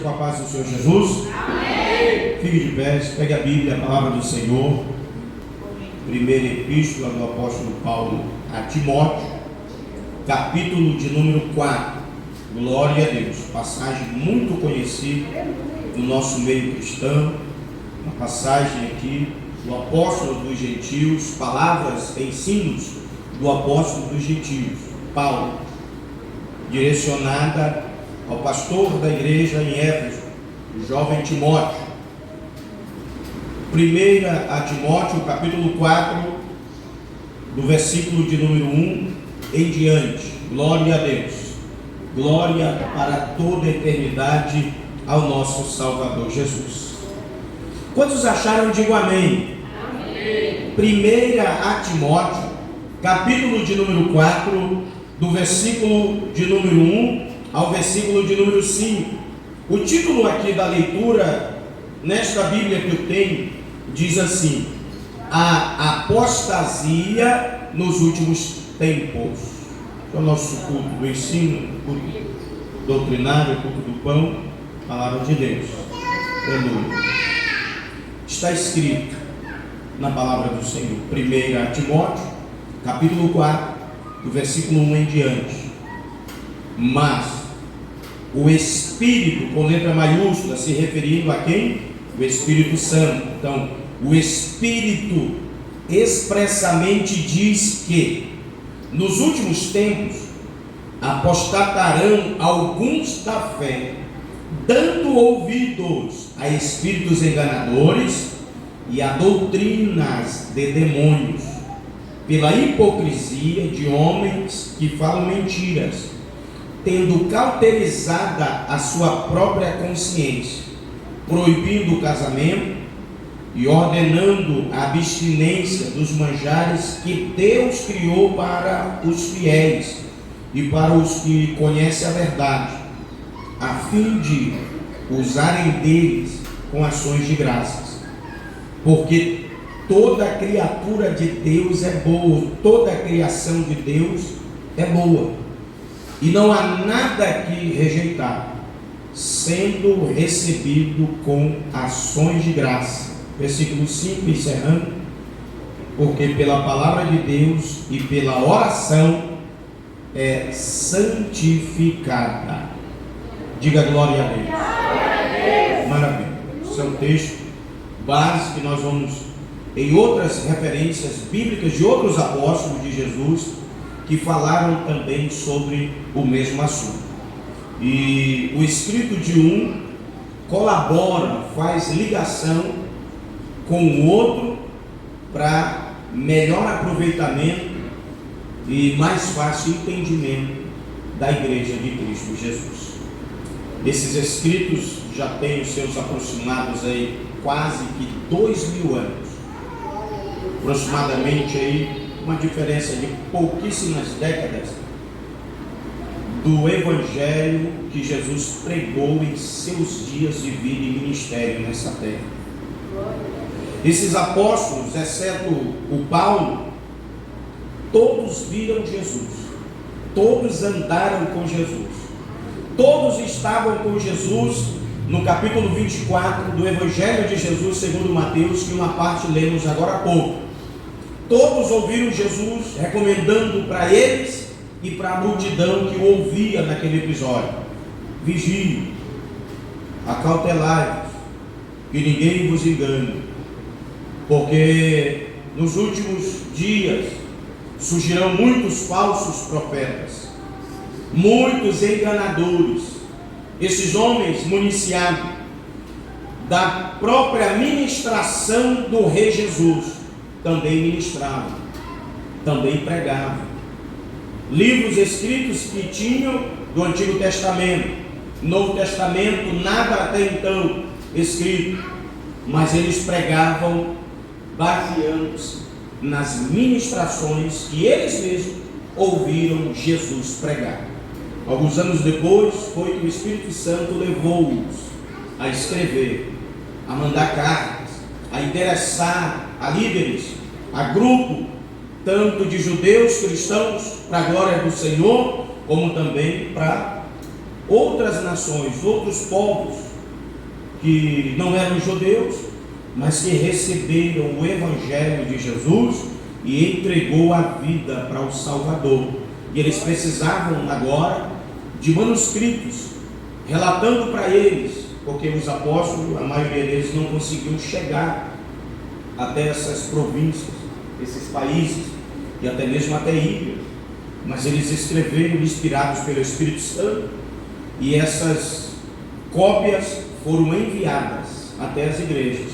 com a paz do Senhor Jesus? Amém. Fique de pé, pegue a Bíblia, a palavra do Senhor. Primeira epístola do apóstolo Paulo a Timóteo, capítulo de número 4. Glória a Deus. Passagem muito conhecida no nosso meio cristão. Uma passagem aqui do apóstolo dos gentios, palavras, ensinos do apóstolo dos gentios, Paulo, direcionada ao pastor da igreja em Éfeso, o jovem Timóteo. Primeira a Timóteo, capítulo 4, do versículo de número 1 em diante. Glória a Deus. Glória para toda a eternidade ao nosso Salvador Jesus. Quantos acharam? Digo amém. Amém. Primeira a Timóteo, capítulo de número 4, do versículo de número 1 ao versículo de número 5. O título aqui da leitura, nesta Bíblia que eu tenho, diz assim: a apostasia nos últimos tempos. É o nosso culto do ensino, culto doutrinário, culto do pão, palavra de Deus. Aleluia. Está escrito na palavra do Senhor, 1 Timóteo, capítulo 4, do versículo 1 em diante. Mas o Espírito, com letra maiúscula, se referindo a quem? O Espírito Santo. Então, o Espírito expressamente diz que nos últimos tempos apostatarão alguns da fé, dando ouvidos a espíritos enganadores e a doutrinas de demônios, pela hipocrisia de homens que falam mentiras, tendo cauterizada a sua própria consciência, proibindo o casamento e ordenando a abstinência dos manjares que Deus criou para os fiéis e para os que conhecem a verdade, a fim de usarem deles com ações de graças. Porque toda criatura de Deus é boa, toda a criação de Deus é boa, e não há nada que rejeitar, sendo recebido com ações de graça. Versículo 5, encerrando: porque pela palavra de Deus e pela oração é santificada. Diga glória a Deus. Maravilha. Esse é um texto base que nós vamos, em outras referências bíblicas de outros apóstolos de Jesus, que falaram também sobre o mesmo assunto. E o escrito de um colabora, faz ligação com o outro para melhor aproveitamento e mais fácil entendimento da igreja de Cristo Jesus. Esses escritos já têm os seus aproximados aí quase que 2000 anos, aproximadamente aí uma diferença de pouquíssimas décadas do evangelho que Jesus pregou em seus dias de vida e ministério nessa terra. Esses apóstolos, exceto o Paulo, todos viram Jesus, todos andaram com Jesus, todos estavam com Jesus. No capítulo 24 do Evangelho de Jesus segundo Mateus, que uma parte lemos agora há pouco, todos ouviram Jesus recomendando para eles e para a multidão que o ouvia naquele episódio: vigiem, acautelai-vos, que ninguém vos engane, porque nos últimos dias surgirão muitos falsos profetas, muitos enganadores. Esses homens, municiados da própria ministração do Rei Jesus, também ministravam, também pregavam livros escritos que tinham do Antigo Testamento, Novo Testamento, nada até então escrito, mas eles pregavam baseando-se nas ministrações que eles mesmos ouviram Jesus pregar. Alguns anos depois, foi que o Espírito Santo levou-os a escrever, a mandar cartas, a interessar a líderes, a grupo, tanto de judeus cristãos, para a glória do Senhor, como também para outras nações, outros povos, que não eram judeus, mas que receberam o Evangelho de Jesus e entregou a vida para o Salvador. E eles precisavam agora de manuscritos, relatando para eles, porque os apóstolos, a maioria deles não conseguiu chegar até essas províncias, esses países, e até mesmo até ilhas, mas eles escreveram inspirados pelo Espírito Santo, e essas cópias foram enviadas até as igrejas,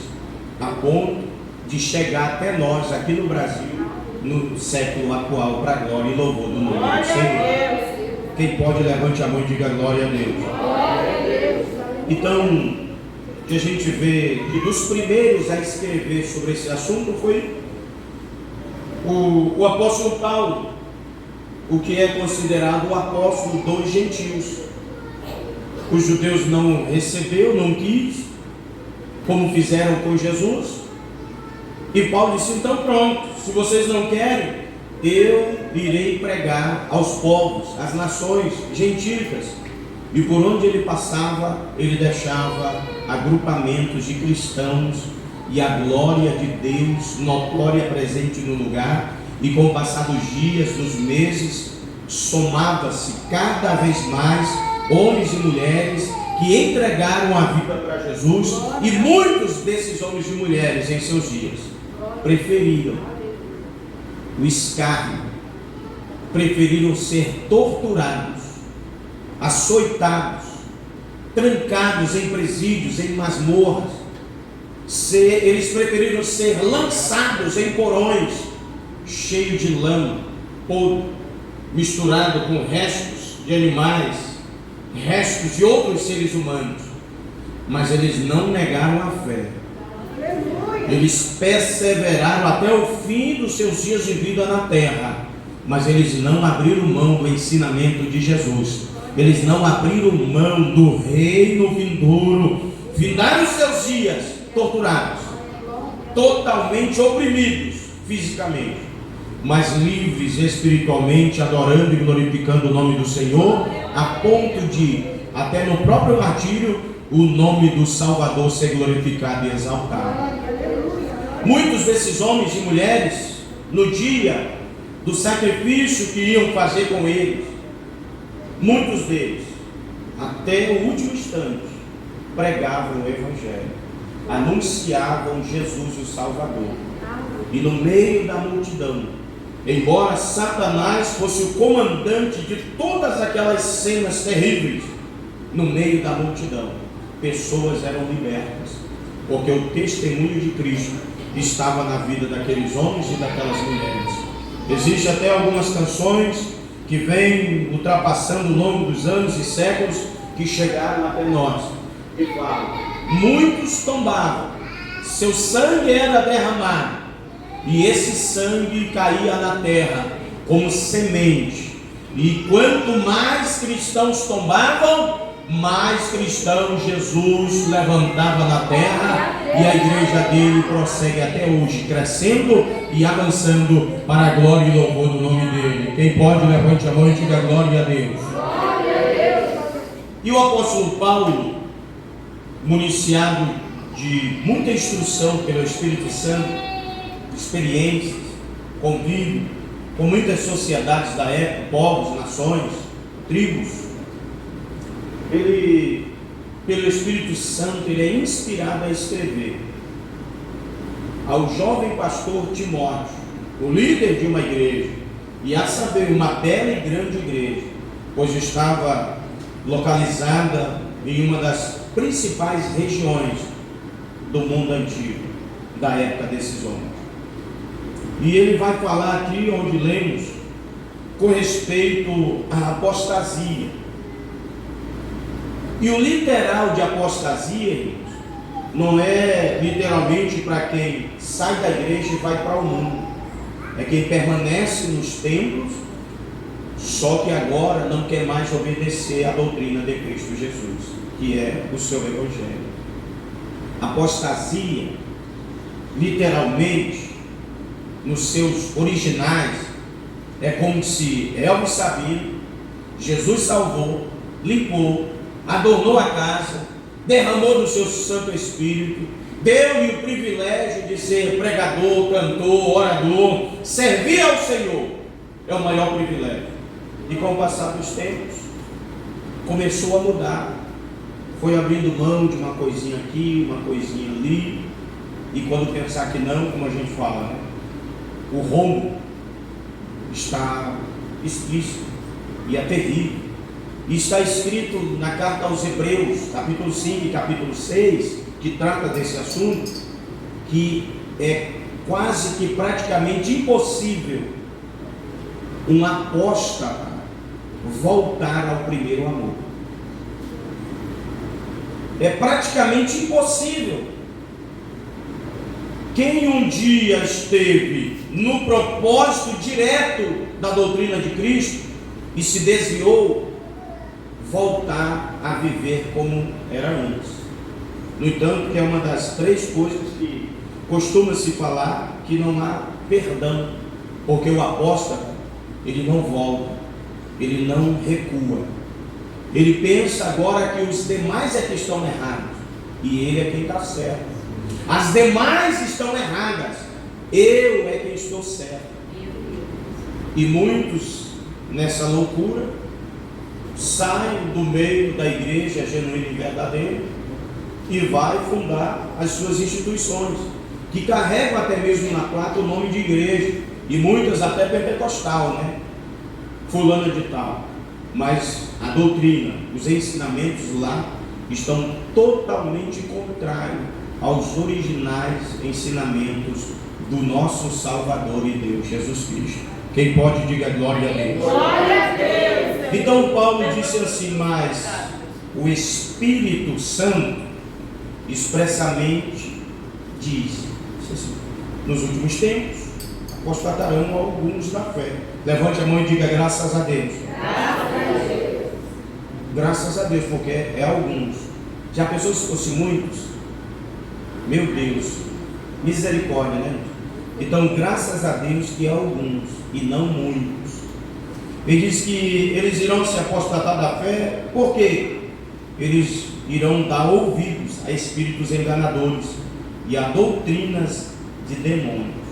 a ponto de chegar até nós aqui no Brasil, no século atual, para a glória e louvor do nome do Senhor. Quem pode, levante a mão e diga glória a Deus. Então, que a gente vê que dos primeiros a escrever sobre esse assunto foi o apóstolo Paulo, o que é considerado o apóstolo dos gentios. Os judeus não recebeu, não quis, como fizeram com Jesus. E Paulo disse: então pronto, se vocês não querem, eu irei pregar aos povos, às nações gentílicas. E por onde ele passava, ele deixava agrupamentos de cristãos, e a glória de Deus notória presente no lugar. E com o passar dos dias, dos meses, somava-se cada vez mais homens e mulheres que entregaram a vida para Jesus. E muitos desses homens e mulheres em seus dias preferiram o escárnio, preferiram ser torturados, açoitados, trancados em presídios, em masmorras. Eles preferiram ser lançados em porões cheios de lama, podre, misturado com restos de animais, restos de outros seres humanos. Mas eles não negaram a fé. Eles perseveraram até o fim dos seus dias de vida na terra, mas eles não abriram mão do ensinamento de Jesus. Eles não abriram mão do reino vindouro. Findaram os seus dias torturados, totalmente oprimidos fisicamente, mas livres espiritualmente, adorando e glorificando o nome do Senhor, a ponto de, até no próprio martírio, o nome do Salvador ser glorificado e exaltado. Muitos desses homens e mulheres, no dia do sacrifício que iam fazer com eles, muitos deles, até o último instante, pregavam o Evangelho, anunciavam Jesus o Salvador. E no meio da multidão, embora Satanás fosse o comandante de todas aquelas cenas terríveis, no meio da multidão, pessoas eram libertas, porque o testemunho de Cristo estava na vida daqueles homens e daquelas mulheres. Existem até algumas canções que vêm ultrapassando o longo dos anos e séculos, que chegaram até nós, e falam: muitos tombavam, seu sangue era derramado, e esse sangue caía na terra como semente, e quanto mais cristãos tombavam, mais cristãos Jesus levantava na terra, e a igreja dele prossegue até hoje, crescendo e avançando para a glória e louvor do nome dele. Quem pode, levante a mão e diga glória a Deus. Glória a Deus. E o apóstolo Paulo, municiado de muita instrução pelo Espírito Santo, experiências, convívio com muitas sociedades da época, povos, nações, tribos, ele, pelo Espírito Santo, ele é inspirado a escrever ao jovem pastor Timóteo, o líder de uma igreja, e a saber, uma bela e grande igreja, pois estava localizada em uma das principais regiões do mundo antigo, da época desses homens. E ele vai falar aqui, onde lemos, com respeito à apostasia. E o literal de apostasia, irmãos, não é literalmente para quem sai da igreja e vai para o mundo. É quem permanece nos templos, só que agora não quer mais obedecer à doutrina de Cristo Jesus, que é o seu Evangelho. Apostasia, literalmente, nos seus originais, é como se Elvis Sabino, Jesus salvou, limpou, adornou a casa, derramou do seu Santo Espírito, deu-lhe o privilégio de ser pregador, cantor, orador, servir ao Senhor. É o maior privilégio. E com o passar dos tempos, começou a mudar. Foi abrindo mão de uma coisinha aqui, uma coisinha ali. E quando pensar que não, como a gente fala, né? O rombo está explícito e é terrível. E está escrito na carta aos Hebreus, capítulo 5 e capítulo 6, que trata desse assunto, que é quase que praticamente impossível um apóstata voltar ao primeiro amor. É praticamente impossível. Quem um dia esteve no propósito direto da doutrina de Cristo e se desviou, voltar a viver como era antes. No entanto, que é uma das 3 coisas que costuma-se falar, que não há perdão, porque o apóstata, ele não volta, ele não recua. Ele pensa agora que os demais é que estão errados, e ele é quem está certo. As demais estão erradas, eu é quem estou certo. E muitos, nessa loucura, saem do meio da igreja genuína e verdadeira e vai fundar as suas instituições, que carregam até mesmo na placa o nome de igreja, e muitas até pentecostal, né? Fulana de tal. Mas a doutrina, os ensinamentos lá estão totalmente contrários aos originais ensinamentos do nosso Salvador e Deus, Jesus Cristo. Quem pode, diga glória a Deus. Glória a Deus. Então Paulo disse assim: mas o Espírito Santo expressamente diz assim, nos últimos tempos apostatarão alguns da fé. Levante a mão e diga graças a Deus. Graças a Deus, porque é alguns. Já pensou se fosse muitos? Meu Deus, misericórdia, né? Então, graças a Deus que é alguns e não muitos. Ele diz que eles irão se apostatar da fé, por quê? Eles irão dar ouvidos a espíritos enganadores e a doutrinas de demônios.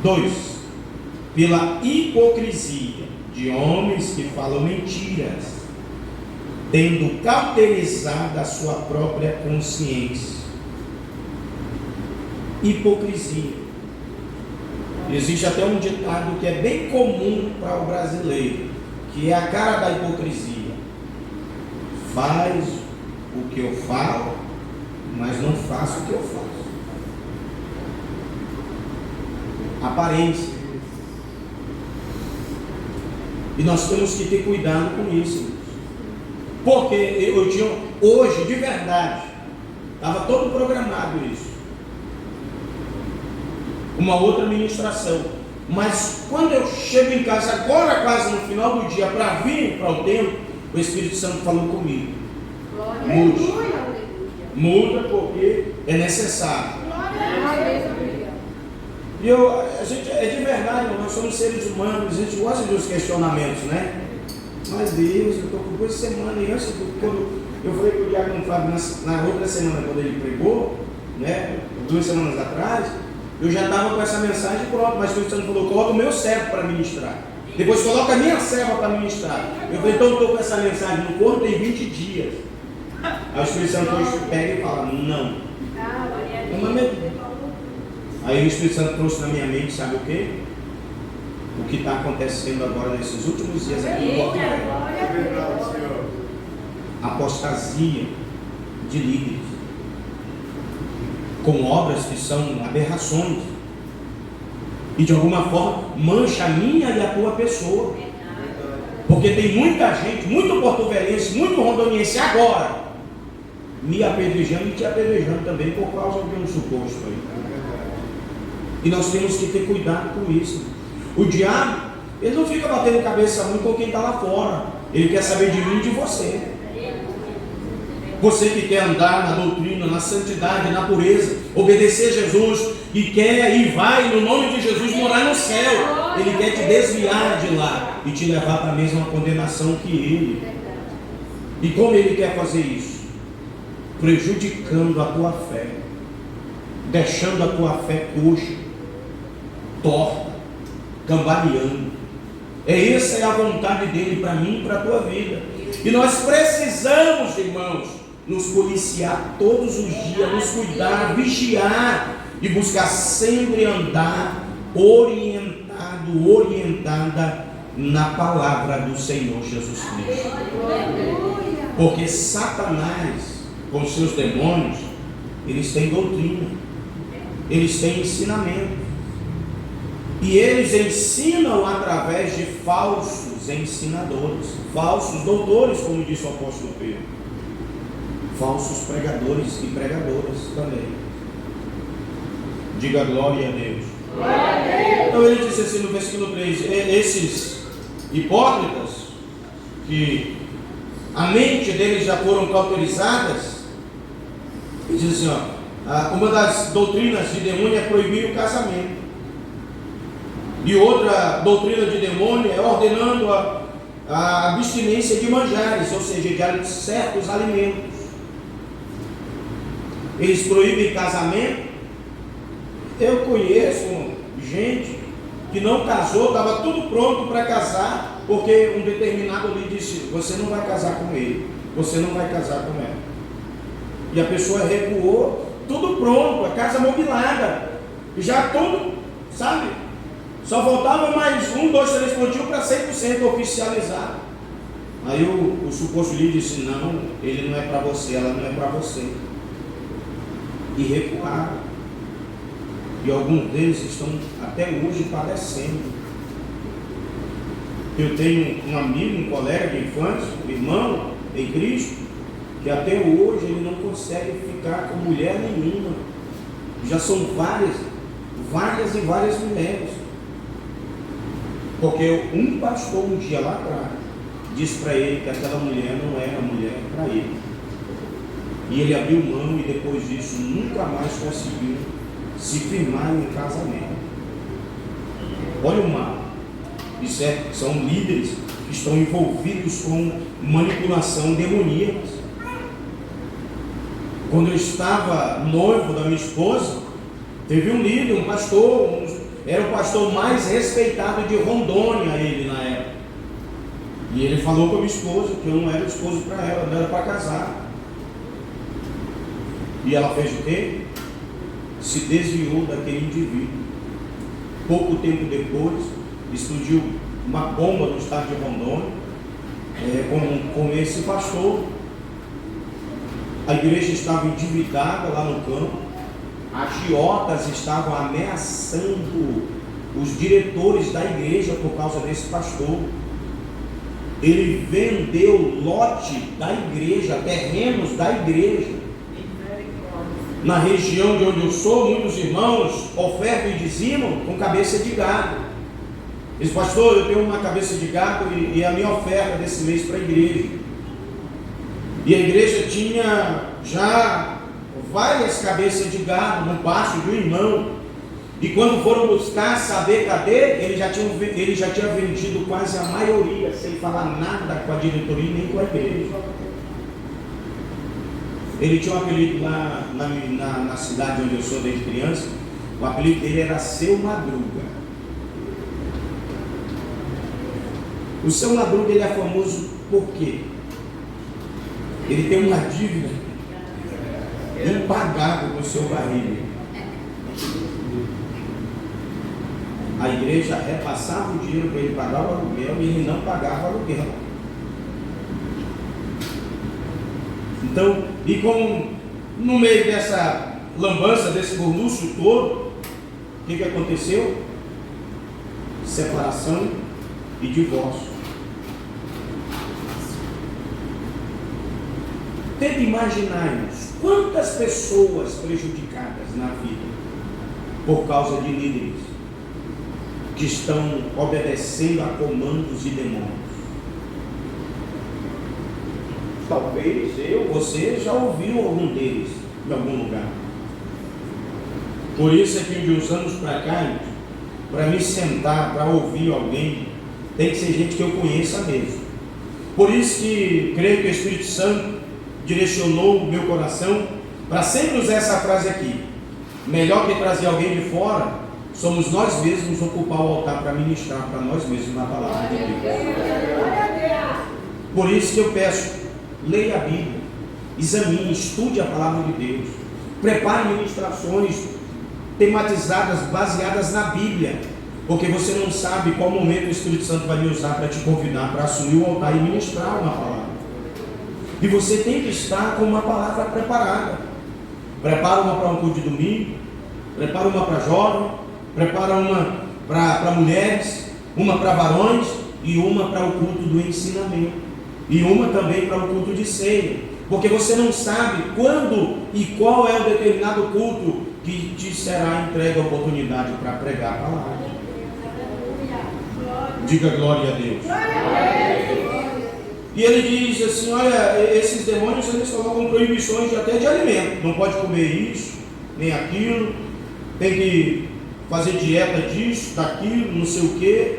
2. Pela hipocrisia de homens que falam mentiras, tendo cauterizado a sua própria consciência. Hipocrisia. Existe até um ditado que é bem comum para o brasileiro, que é a cara da hipocrisia: faz o que eu falo, mas não faço o que eu faço. Aparência. E nós temos que ter cuidado com isso, porque eu tinha hoje, de verdade, estava todo programado isso, uma outra ministração, mas quando eu chego em casa agora, quase no final do dia, para vir para o templo, o Espírito Santo falou comigo: muda porque é necessário. E a gente é de verdade, nós somos seres humanos, a gente gosta dos questionamentos, né? Mas Deus, eu estou com 2 semanas, e antes, quando eu falei com o Diácono Fábio na outra semana, quando ele pregou, né? 2 semanas atrás, eu já estava com essa mensagem pronta, mas o Espírito Santo falou: coloca o meu servo para ministrar. Depois coloca a minha serva para ministrar. Eu falei: então eu estou com essa mensagem no corpo tem 20 dias. Aí o Espírito Santo hoje pega e fala: não. Aí o Espírito Santo trouxe na minha mente, sabe o quê? O que está acontecendo agora nesses últimos dias aqui no Botafogo. Apostasia de líderes, com obras que são aberrações, e de alguma forma mancha a minha e a tua pessoa, porque tem muita gente, muito porto-velhense, muito rondoniense agora me apedrejando e te apedrejando também por causa de um suposto aí. E nós temos que ter cuidado com isso. O diabo, ele não fica batendo cabeça muito com quem está lá fora, ele quer saber de mim e de você. Você que quer andar na doutrina, na santidade, na pureza, obedecer a Jesus e quer e vai no nome de Jesus morar no céu, ele quer te desviar de lá e te levar para a mesma condenação que ele. E como ele quer fazer isso? Prejudicando a tua fé, deixando a tua fé coxa, torta, cambaleando. Essa é a vontade dele para mim e para a tua vida. E nós precisamos, irmãos, nos policiar todos os dias, nos cuidar, vigiar e buscar sempre andar orientada na palavra do Senhor Jesus Cristo. Porque Satanás, com seus demônios, eles têm doutrina, eles têm ensinamento. E eles ensinam através de falsos ensinadores, falsos doutores, como disse o apóstolo Pedro, falsos pregadores e pregadoras também. Diga glória a Deus. Então ele disse assim no versículo 3: esses hipócritas, que a mente deles já foram cauterizadas, ele diz assim, uma das doutrinas de demônio é proibir o casamento. E outra doutrina de demônio é ordenando a abstinência de manjares, ou seja, de certos alimentos. Eles proíbem casamento. Eu conheço gente que não casou, estava tudo pronto para casar, porque um determinado lhe disse: você não vai casar com ele, você não vai casar com ela. E a pessoa recuou, tudo pronto, a casa mobilada, já tudo, sabe? Só faltava mais 1, 2, 3 pontinhos para 100% oficializado. Aí o suposto líder disse: não, ele não é para você, ela não é para você. E recuaram. E alguns deles estão até hoje padecendo. Eu tenho um amigo, um colega de infância, um irmão em Cristo, que até hoje ele não consegue ficar com mulher nenhuma. Já são várias e várias mulheres. Porque um pastor um dia lá atrás disse para ele que aquela mulher não era mulher para ele. E ele abriu mão e depois disso nunca mais conseguiu se firmar em um casamento. Olha o mal. Isso são líderes que estão envolvidos com manipulação demoníaca. Quando eu estava noivo da minha esposa, teve um líder, um pastor, era o pastor mais respeitado de Rondônia, ele na época. E ele falou com a minha esposa que eu não era esposo para ela, não era para casar. E ela fez o quê? Se desviou daquele indivíduo. Pouco tempo depois, explodiu uma bomba no estado de Rondônia, com esse pastor. A igreja estava endividada lá no campo, agiotas estavam ameaçando os diretores da igreja por causa desse pastor. Ele vendeu lote da igreja, terrenos da igreja. Na região de onde eu sou, muitos irmãos ofertam e dizimam com cabeça de gado. Diz: pastor, eu tenho uma cabeça de gado e a minha oferta desse mês para a igreja. E a igreja tinha já várias cabeças de gado no pasto de um irmão. E quando foram buscar saber cadê, ele já tinha vendido quase a maioria, sem falar nada com a diretoria nem com a igreja. Ele tinha um apelido lá na cidade onde eu sou desde criança. O apelido dele era Seu Madruga. O Seu Madruga, ele é famoso por quê? Ele tem uma dívida impagável com o seu barriga. A igreja repassava o dinheiro para ele pagar o aluguel e ele não pagava o aluguel. Então, e com no meio dessa lambança, desse burluço todo, o que aconteceu? Separação e divórcio. Tente imaginarmos quantas pessoas prejudicadas na vida por causa de líderes que estão obedecendo a comandos de demônios. Talvez você já ouviu algum deles em algum lugar. Por isso é que de uns anos para cá, para me sentar, para ouvir alguém, tem que ser gente que eu conheça mesmo. Por isso que creio que o Espírito Santo direcionou o meu coração para sempre usar essa frase aqui: melhor que trazer alguém de fora, somos nós mesmos ocupar o altar para ministrar para nós mesmos na palavra de Deus. Por isso que eu peço, leia a Bíblia, examine, estude a palavra de Deus, prepare ministrações tematizadas, baseadas na Bíblia, porque você não sabe qual momento o Espírito Santo vai me usar para te convidar para assumir o altar e ministrar uma palavra. E você tem que estar com uma palavra preparada. Prepara uma para um culto de domingo, prepara uma para jovem, prepara uma para mulheres, uma para varões e uma para o culto do ensinamento, e uma também para o culto de ceia, porque você não sabe quando e qual é o determinado culto que te será entregue a oportunidade para pregar a palavra. Diga glória a Deus. E ele diz assim: olha, esses demônios, eles colocam proibições até de alimento. Não pode comer isso, nem aquilo. Tem que fazer dieta disso, daquilo, não sei o quê.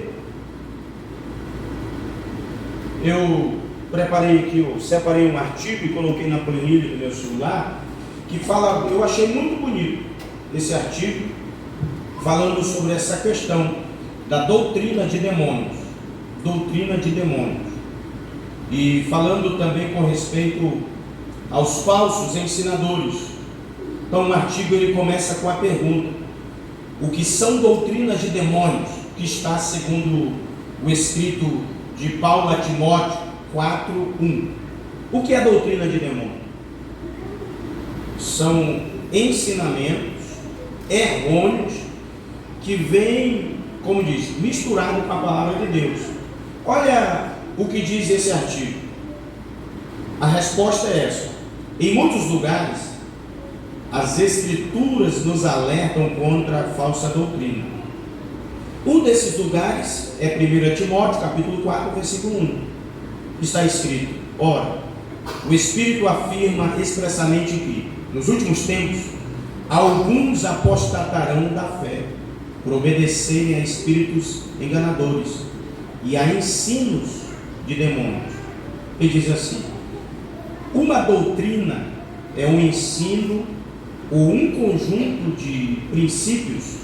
Eu preparei aqui, eu separei um artigo e coloquei na planilha do meu celular, que fala, eu achei muito bonito esse artigo, falando sobre essa questão da doutrina de demônios. Doutrina de demônios. E falando também com respeito aos falsos ensinadores. Então o artigo ele começa com a pergunta: o que são doutrinas de demônios? Que está segundo o escrito de Paulo a Timóteo 4:1. O que é doutrina de demônio? São ensinamentos errôneos que vêm, como diz, misturado com a palavra de Deus. Olha o que diz esse artigo. A resposta é essa: em muitos lugares as escrituras nos alertam contra a falsa doutrina. Um desses lugares é 1 Timóteo capítulo 4 versículo 1. Está escrito: ora, o Espírito afirma expressamente que nos últimos tempos alguns apostatarão da fé por obedecerem a espíritos enganadores e a ensinos de demônios. Ele diz assim: uma doutrina é um ensino ou um conjunto de princípios.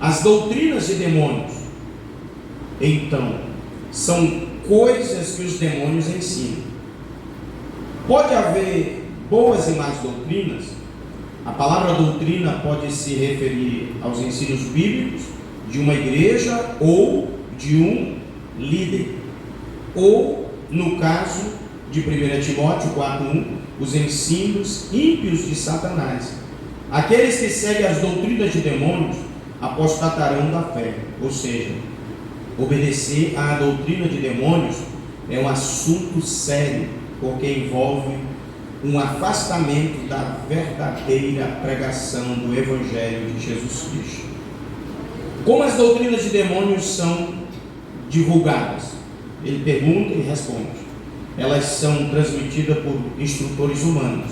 As doutrinas de demônios, então, são coisas que os demônios ensinam. Pode haver boas e más doutrinas. A palavra doutrina pode se referir aos ensinos bíblicos de uma igreja ou de um líder, ou, no caso de 1 Timóteo 4:1, os ensinos ímpios de Satanás. Aqueles que seguem as doutrinas de demônios apostatarão da fé, ou seja, obedecer à doutrina de demônios é um assunto sério, porque envolve um afastamento da verdadeira pregação do Evangelho de Jesus Cristo. Como as doutrinas de demônios são divulgadas? Ele pergunta e responde. Elas são transmitidas por instrutores humanos,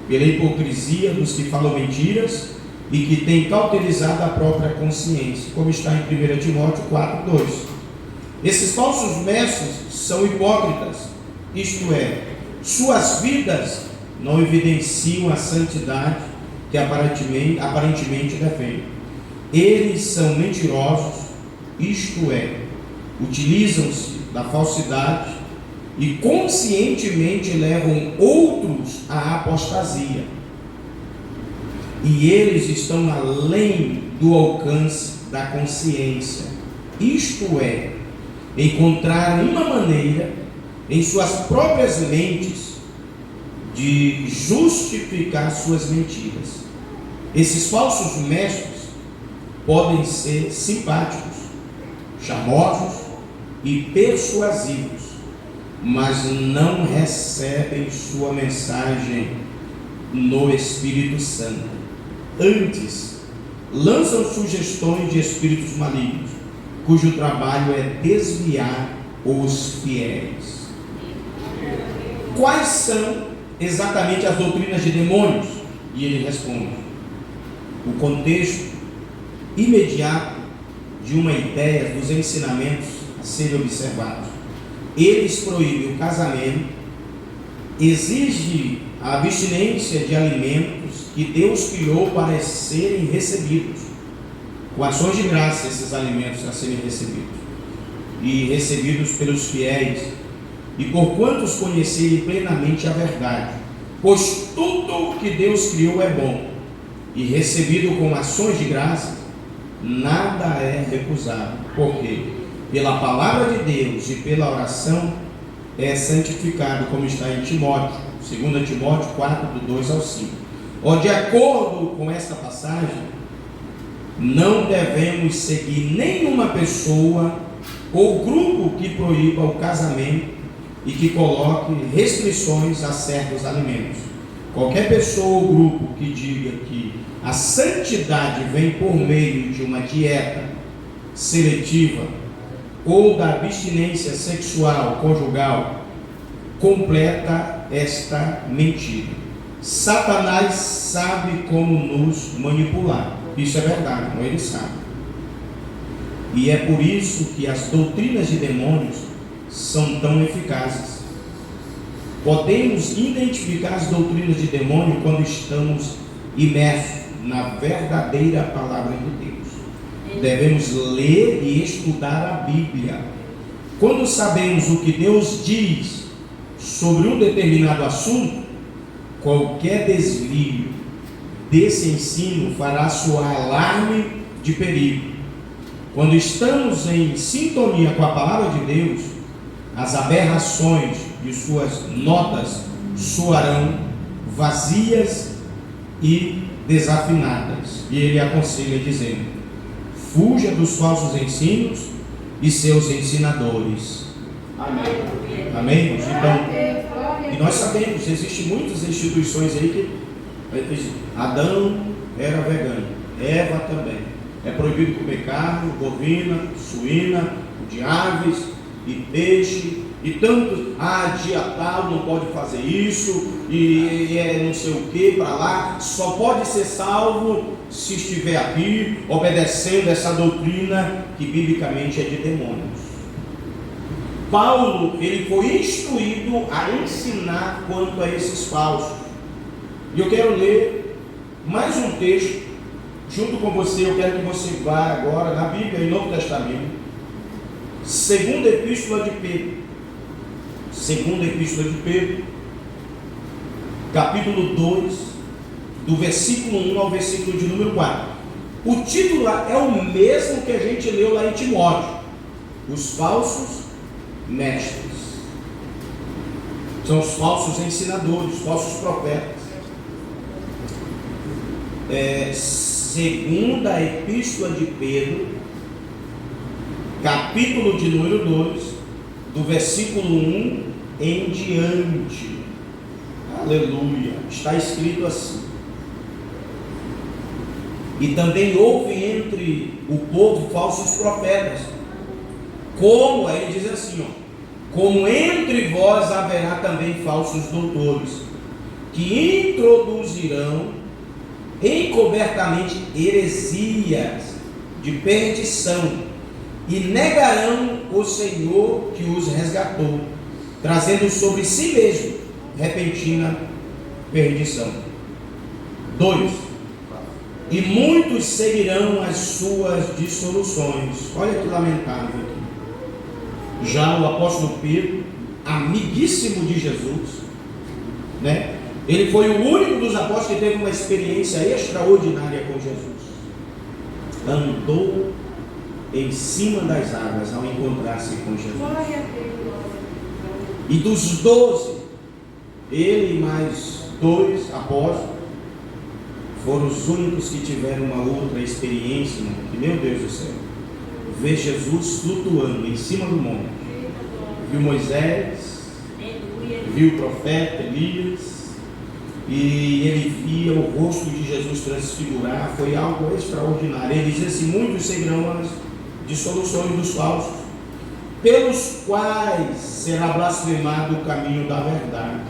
pela hipocrisia dos que falam mentiras e que têm cauterizado a própria consciência, como está em 1 Timóteo 4:2. Esses falsos mestres são hipócritas, isto é, suas vidas não evidenciam a santidade que aparentemente defendem. Eles são mentirosos, isto é, utilizam-se da falsidade e conscientemente levam outros à apostasia. E eles estão além do alcance da consciência, isto é, encontrar uma maneira em suas próprias mentes de justificar suas mentiras. Esses falsos mestres podem ser simpáticos, charmosos e persuasivos, mas não recebem sua mensagem no Espírito Santo. Antes, lançam sugestões de espíritos malignos, cujo trabalho é desviar os fiéis. Quais são exatamente as doutrinas de demônios? E ele responde: o contexto imediato de uma ideia dos ensinamentos a serem observados. eles proíbem o casamento, exige a abstinência de alimentos que Deus criou para serem recebidos, com ações de graça esses alimentos a serem recebidos, e recebidos pelos fiéis, e por quantos conhecerem plenamente a verdade, pois tudo que Deus criou é bom, e recebido com ações de graça, nada é recusado, porque pela palavra de Deus e pela oração é santificado, como está em Timóteo, 2 Timóteo 4, do 2 ao 5. De acordo com esta passagem, não devemos seguir nenhuma pessoa ou grupo que proíba o casamento e que coloque restrições a certos alimentos. Qualquer pessoa ou grupo que diga que a santidade vem por meio de uma dieta seletiva ou da abstinência sexual conjugal, completa esta mentira. Satanás sabe como nos manipular. Isso é verdade, não ele sabe. E é por isso que as doutrinas de demônios são tão eficazes. Podemos identificar as doutrinas de demônio quando estamos imersos na verdadeira palavra de Deus. Devemos ler e estudar a Bíblia. Quando sabemos o que Deus diz sobre um determinado assunto, qualquer desvio desse ensino fará soar alarme de perigo. Quando estamos em sintonia com a palavra de Deus, as aberrações de suas notas soarão vazias e desafinadas. E ele aconselha dizendo: fuja dos falsos ensinos e seus ensinadores. Amém. Amém? Então, e nós sabemos, existem muitas instituições aí que Adão era vegano, Eva também. É proibido comer carne, bovina, suína, de aves e peixe, e tanto, dia tal não pode fazer isso, e é não sei o que para lá, só pode ser salvo se estiver aqui, obedecendo essa doutrina que biblicamente é de demônios. Paulo, ele foi instruído a ensinar quanto a esses falsos. E eu quero ler mais um texto junto com você. Eu quero que você vá agora na Bíblia e Novo Testamento, segunda epístola de Pedro, capítulo 2, do versículo 1 ao versículo de número 4. O título é o mesmo que a gente leu lá em Timóteo: os falsos mestres. São os falsos ensinadores, falsos profetas. Segunda epístola de Pedro, capítulo de número 2, do versículo 1 em diante. Aleluia. Está escrito assim: e também houve entre o povo falsos profetas, como, aí ele diz assim, como entre vós haverá também falsos doutores, que introduzirão encobertamente heresias de perdição, e negarão o Senhor que os resgatou, trazendo sobre si mesmo repentina perdição. 2. E muitos seguirão as suas dissoluções. Olha que lamentável aqui. Já o apóstolo Pedro, amiguíssimo de Jesus, né? Ele foi o único dos apóstolos que teve uma experiência extraordinária com Jesus. Andou em cima das águas ao encontrar-se com Jesus. E dos 12, ele e mais 2 apóstolos foram os únicos que tiveram uma outra experiência, que, meu Deus do céu, ver Jesus flutuando em cima do monte. Viu Moisés, viu o profeta Elias, e ele via o rosto de Jesus transfigurar. Foi algo extraordinário. Ele diz assim: muitos seguirão as dissoluções dos falsos, pelos quais será blasfemado o caminho da verdade.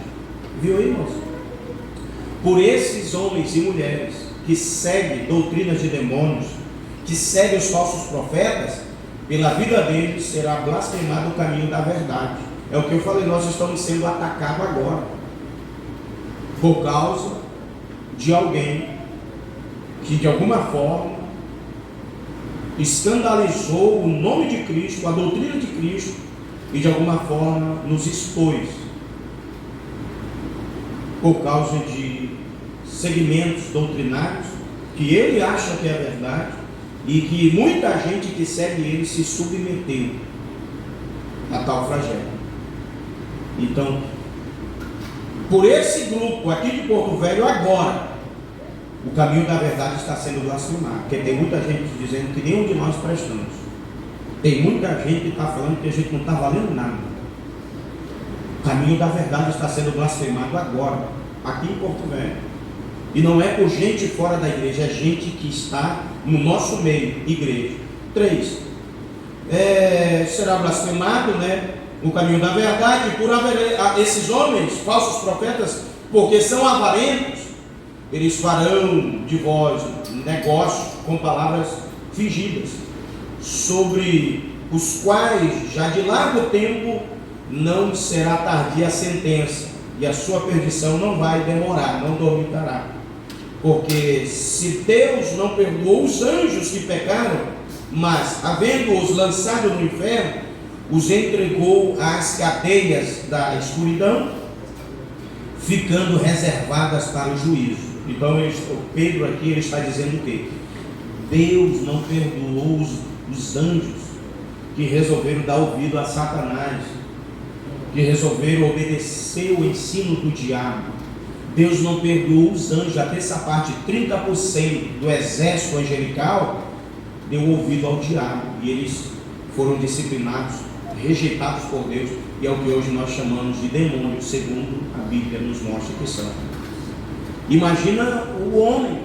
Viu aí, irmãos? Por esses homens e mulheres que seguem doutrinas de demônios, que seguem os falsos profetas, pela vida deles será blasfemado o caminho da verdade. É o que eu falei, nós estamos sendo atacados agora, por causa de alguém que de alguma forma escandalizou o nome de Cristo, a doutrina de Cristo, e de alguma forma nos expôs, por causa de segmentos doutrinários que ele acha que é verdade e que muita gente que segue ele se submeteu a tal flagelo. Então, por esse grupo aqui de Porto Velho, agora, o caminho da verdade está sendo blasfemado, porque tem muita gente dizendo que nenhum de nós prestamos. Tem muita gente que está falando que a gente não está valendo nada. O caminho da verdade está sendo blasfemado agora, aqui em Porto Velho. E não é por gente fora da igreja, é gente que está no nosso meio, igreja. 3. Será blasfemado, o caminho da verdade, por haver esses homens, falsos profetas, porque são avarentos, eles farão de vós negócios com palavras fingidas, sobre os quais já de largo tempo não será tardia a sentença, e a sua perdição não vai demorar, não dormitará. Porque se Deus não perdoou os anjos que pecaram, mas havendo-os lançado no inferno, os entregou às cadeias da escuridão, ficando reservadas para o juízo. Então o Pedro aqui ele está dizendo o quê? Deus não perdoou os anjos que resolveram dar ouvido a Satanás, que resolveram obedecer o ensino do diabo. Deus não perdoou os anjos, até essa parte, 30% do exército angelical deu ouvido ao diabo, e eles foram disciplinados, rejeitados por Deus, e é o que hoje nós chamamos de demônios, segundo a Bíblia nos mostra que são. Imagina o homem,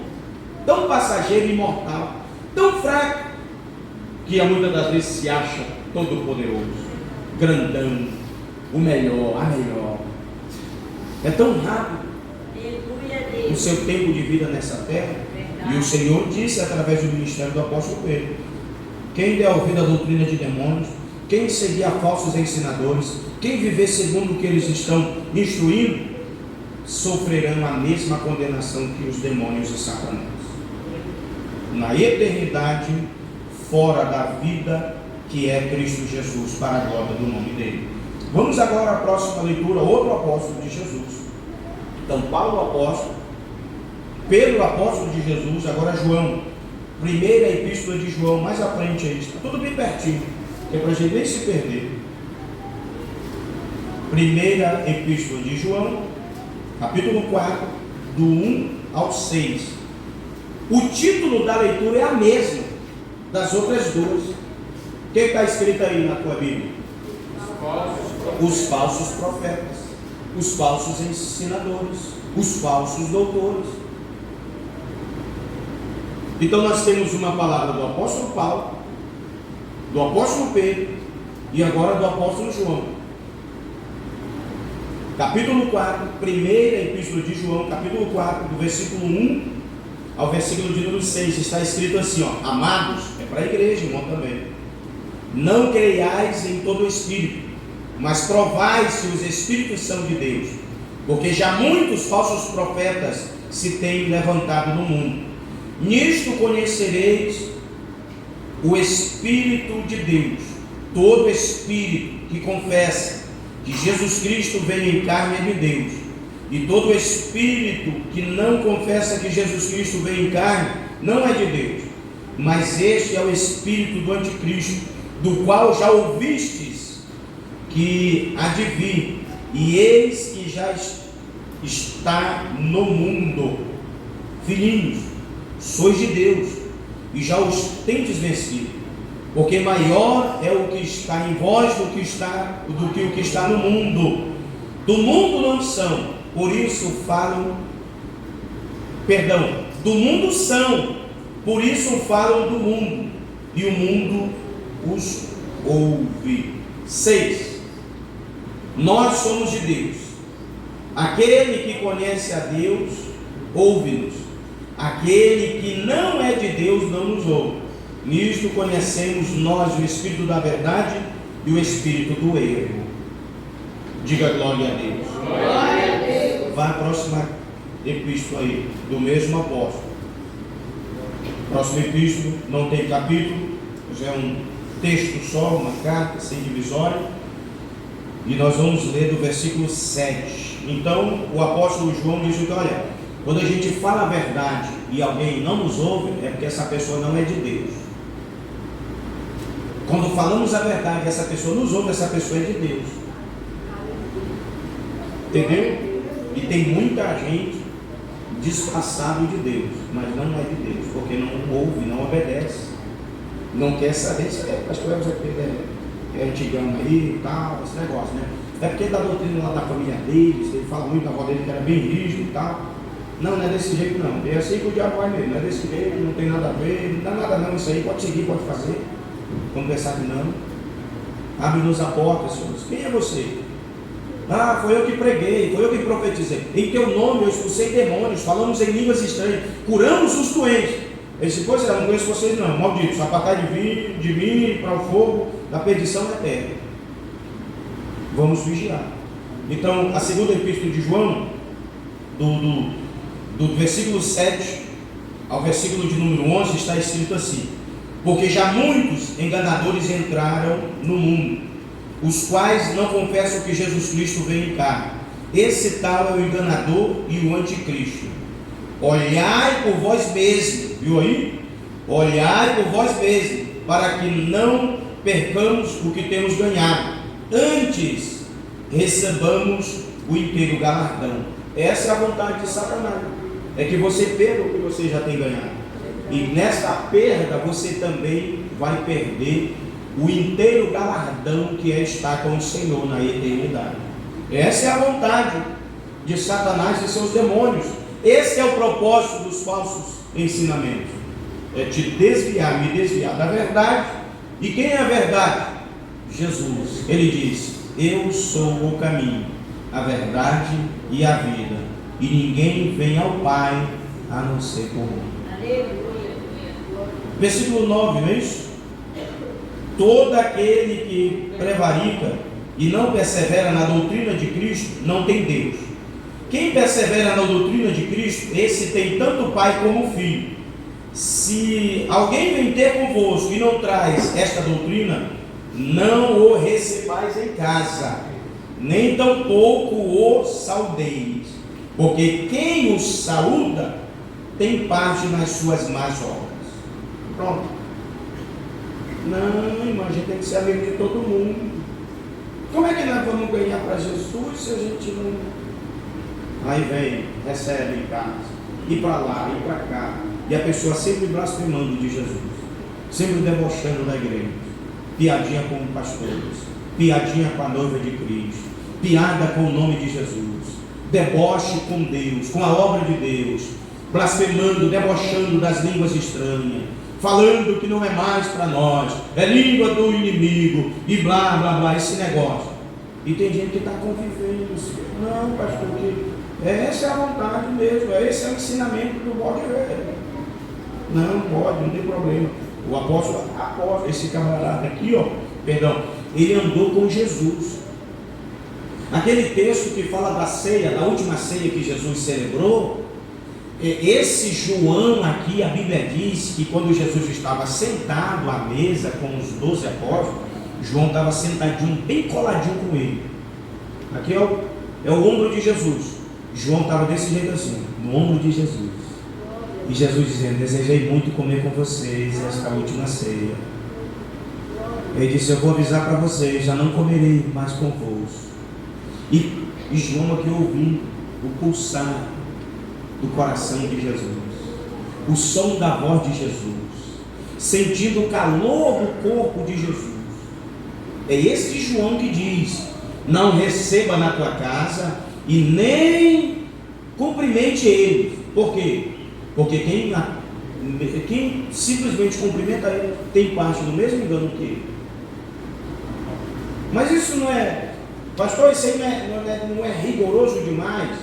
tão passageiro e imortal, tão fraco, que muitas das vezes se acha todo poderoso, grandão, o melhor, a melhor. É tão rápido o seu tempo de vida nessa terra. E o Senhor disse através do ministério do apóstolo Pedro: quem der ouvido à doutrina de demônios, quem seguir a falsos ensinadores, quem viver segundo o que eles estão instruindo, sofrerão a mesma condenação que os demônios e Satanás, na eternidade, fora da vida que é Cristo Jesus, para a glória do nome dele. Vamos agora à próxima leitura, outro apóstolo de Jesus. Então, Paulo apóstolo, Pedro apóstolo de Jesus, agora João, primeira epístola de João, mais à frente aí, está tudo bem pertinho, que é para a gente nem se perder. Primeira epístola de João, capítulo 4, do 1 ao 6. O título da leitura é a mesma das outras duas. O que está escrito aí na tua Bíblia? Os falsos profetas, os falsos ensinadores, os falsos doutores. Então nós temos uma palavra do apóstolo Paulo, do apóstolo Pedro e agora do apóstolo João. Capítulo 4, primeira epístola de João, capítulo 4, do versículo 1 ao versículo de número 6, está escrito assim, amados, é para a igreja, irmão, também. Não creiais em todo o espírito, mas provai se os espíritos são de Deus, porque já muitos falsos profetas se têm levantado no mundo. Nisto conhecereis o Espírito de Deus. Todo espírito que confessa que Jesus Cristo veio em carne é de Deus, e todo espírito que não confessa que Jesus Cristo veio em carne não é de Deus, mas este é o espírito do anticristo, do qual já ouvistes que há de vir, e eis que já está no mundo. Filhinhos, sois de Deus, e já os tendes vencido, porque maior é o que está em vós do que o que está no mundo. Do mundo não são, por isso falam, do mundo são, por isso falam do mundo, e o mundo os ouve. 6. Nós somos de Deus. Aquele que conhece a Deus, ouve-nos. Aquele que não é de Deus, não nos ouve. Nisto conhecemos nós o Espírito da verdade e o Espírito do erro. Diga glória a Deus. Glória a Deus. Vai à próxima epístola aí, do mesmo apóstolo. Próximo epístolo, não tem capítulo, mas é um texto só, uma carta sem divisória. E nós vamos ler do versículo 7. Então, o apóstolo João diz que, olha, quando a gente fala a verdade e alguém não nos ouve, é porque essa pessoa não é de Deus. Quando falamos a verdade e essa pessoa nos ouve, essa pessoa é de Deus. Entendeu? E tem muita gente disfarçada de Deus, mas não é de Deus, porque não ouve, não obedece, não quer saber. Pastor Elvis é antigão aí e tal, esse negócio, né? É porque da doutrina lá da família deles, ele fala muito da avó dele que era bem rígido e tal. Não é desse jeito não, é assim que o diabo vai mesmo, não é desse jeito, não tem nada a ver, não dá nada não, isso aí pode seguir, pode fazer. Vamos pensar que não. Abre-nos a porta, Senhor. Quem é você? Ah, foi eu que preguei, foi eu que profetizei. Em teu nome eu expulsei demônios, falamos em línguas estranhas, curamos os doentes. Ele disse, pois é, não conheço vocês não, malditos, apartai de mim para o fogo da perdição eterna. Vamos vigiar. Então, a segunda epístola de João, do versículo 7 ao versículo de número 11, está escrito assim: porque já muitos enganadores entraram no mundo, os quais não confessam que Jesus Cristo veio em carne. Esse tal é o enganador e o anticristo. Olhai por vós mesmos, viu aí? Olhai por vós mesmos, para que não percamos o que temos ganhado, antes recebamos o inteiro galardão. Essa é a vontade de Satanás, é que você perca o que você já tem ganhado, e nessa perda você também vai perder o inteiro galardão que é estar com o Senhor na eternidade. Essa é a vontade de Satanás e seus demônios. Esse é o propósito dos falsos ensinamentos, é te desviar, me desviar da verdade. E quem é a verdade? Jesus. Ele diz, eu sou o caminho, a verdade e a vida, e ninguém vem ao Pai a não ser por mim. Versículo 9, não é isso? Todo aquele que prevarica e não persevera na doutrina de Cristo não tem Deus. Quem persevera na doutrina de Cristo, esse tem tanto o Pai como o Filho. Se alguém vem ter convosco e não traz esta doutrina, não o recebais em casa, nem tampouco o saudeis, porque quem o saúda tem parte nas suas más obras. Pronto. Não, irmão, a gente tem que ser amigo de todo mundo. Como é que nós vamos ganhar para Jesus se a gente não... Aí vem, recebe em casa, e para lá, e para cá, e a pessoa sempre blasfemando de Jesus, sempre debochando da igreja, piadinha com pastores, piadinha com a noiva de Cristo, piada com o nome de Jesus, deboche com Deus, com a obra de Deus, blasfemando, debochando das línguas estranhas, falando que não é mais para nós, é língua do inimigo, e blá blá blá, esse negócio. E tem gente que está convivendo assim, não, pastor, essa é a vontade mesmo, esse é o ensinamento do bode velho. Não pode, não tem problema. O apóstolo, esse camarada aqui, ele andou com Jesus. Aquele texto que fala da ceia, da última ceia que Jesus celebrou, esse João aqui, a Bíblia diz que quando Jesus estava sentado à mesa com os 12 apóstolos, João estava sentadinho, bem coladinho com ele. Aqui é o ombro de Jesus. João estava desse jeito assim, no ombro de Jesus. E Jesus dizendo, desejei muito comer com vocês esta última ceia. Ele disse, eu vou avisar para vocês, já não comerei mais convosco. E João aqui ouvindo o pulsar do coração de Jesus, o som da voz de Jesus, sentindo o calor do corpo de Jesus. É esse João que diz, não receba na tua casa e nem cumprimente ele. Por quê? Porque quem simplesmente cumprimenta ele tem parte do mesmo engano que ele. Mas isso não é, pastor, isso aí não é rigoroso demais?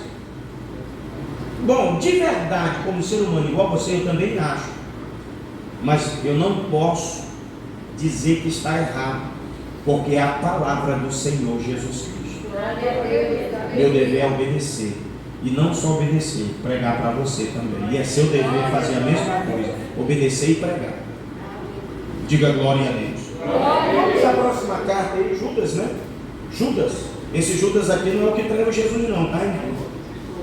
Bom, de verdade, como ser humano igual você, eu também acho, mas eu não posso dizer que está errado, porque é a palavra do Senhor Jesus Cristo. Meu dever é obedecer. E não só obedecer, pregar para você também. E é seu dever fazer a mesma coisa, obedecer e pregar. Diga glória a Deus. Vamos à próxima carta aí, Judas, né? Judas. Esse Judas aqui não é o que traiu Jesus não, tá, irmão?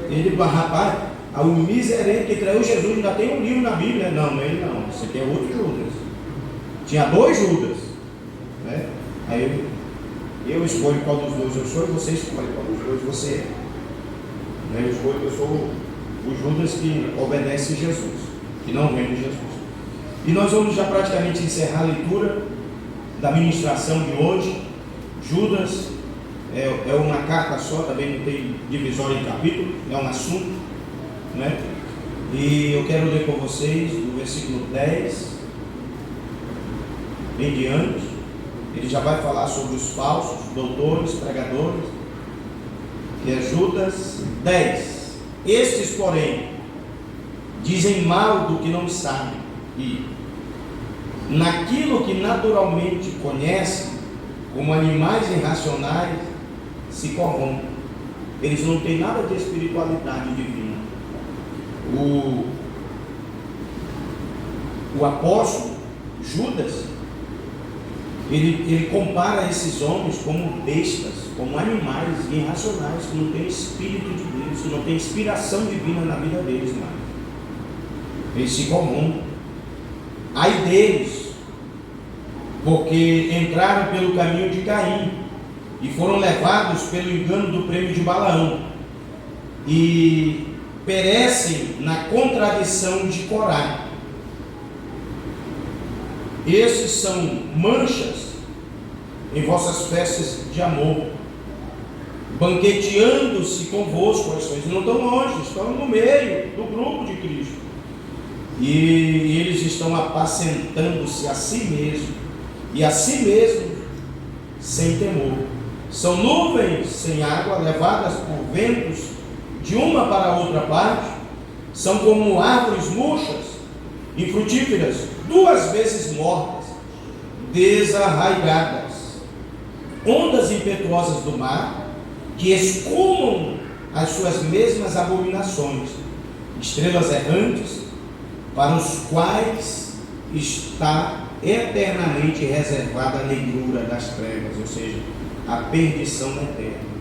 Ele, rapaz, o miserento que traiu Jesus, ainda tem um livro na Bíblia. Não, ele não. Esse aqui é outro Judas. Tinha 2 Judas, né? Aí eu escolho qual dos dois eu sou e você escolhe qual dos dois você é. Eu sou o Judas que obedece a Jesus, que não vem de Jesus. E nós vamos já praticamente encerrar a leitura da ministração de hoje. Judas é uma carta só, também não tem divisória em capítulo, é um assunto, né? E eu quero ler com vocês do versículo 10 em diante. Ele já vai falar sobre os falsos doutores, pregadores, que é Judas 10. Estes, porém, dizem mal do que não sabem, e naquilo que naturalmente conhecem, como animais irracionais, se corrompem. Eles não têm nada de espiritualidade divina. O apóstolo Judas, ele compara esses homens como bestas, como animais irracionais, que não têm espírito de Deus, que não têm inspiração divina na vida deles mais. Eles se corrompem. Ai deles, porque entraram pelo caminho de Caim e foram levados pelo engano do prêmio de Balaão e perecem na contradição de Corá. Esses são manchas em vossas festas de amor, banqueteando-se convosco. Eles não estão longe, estão no meio do grupo de Cristo, e eles estão apacentando-se a si mesmos, e a si mesmos sem temor. São nuvens sem água, levadas por ventos de uma para outra parte. São como árvores murchas, infrutíferas, 2 vezes mortas, desarraigadas, ondas impetuosas do mar, que escumam as suas mesmas abominações, estrelas errantes, para os quais está eternamente reservada a negrura das trevas, ou seja, a perdição eterna.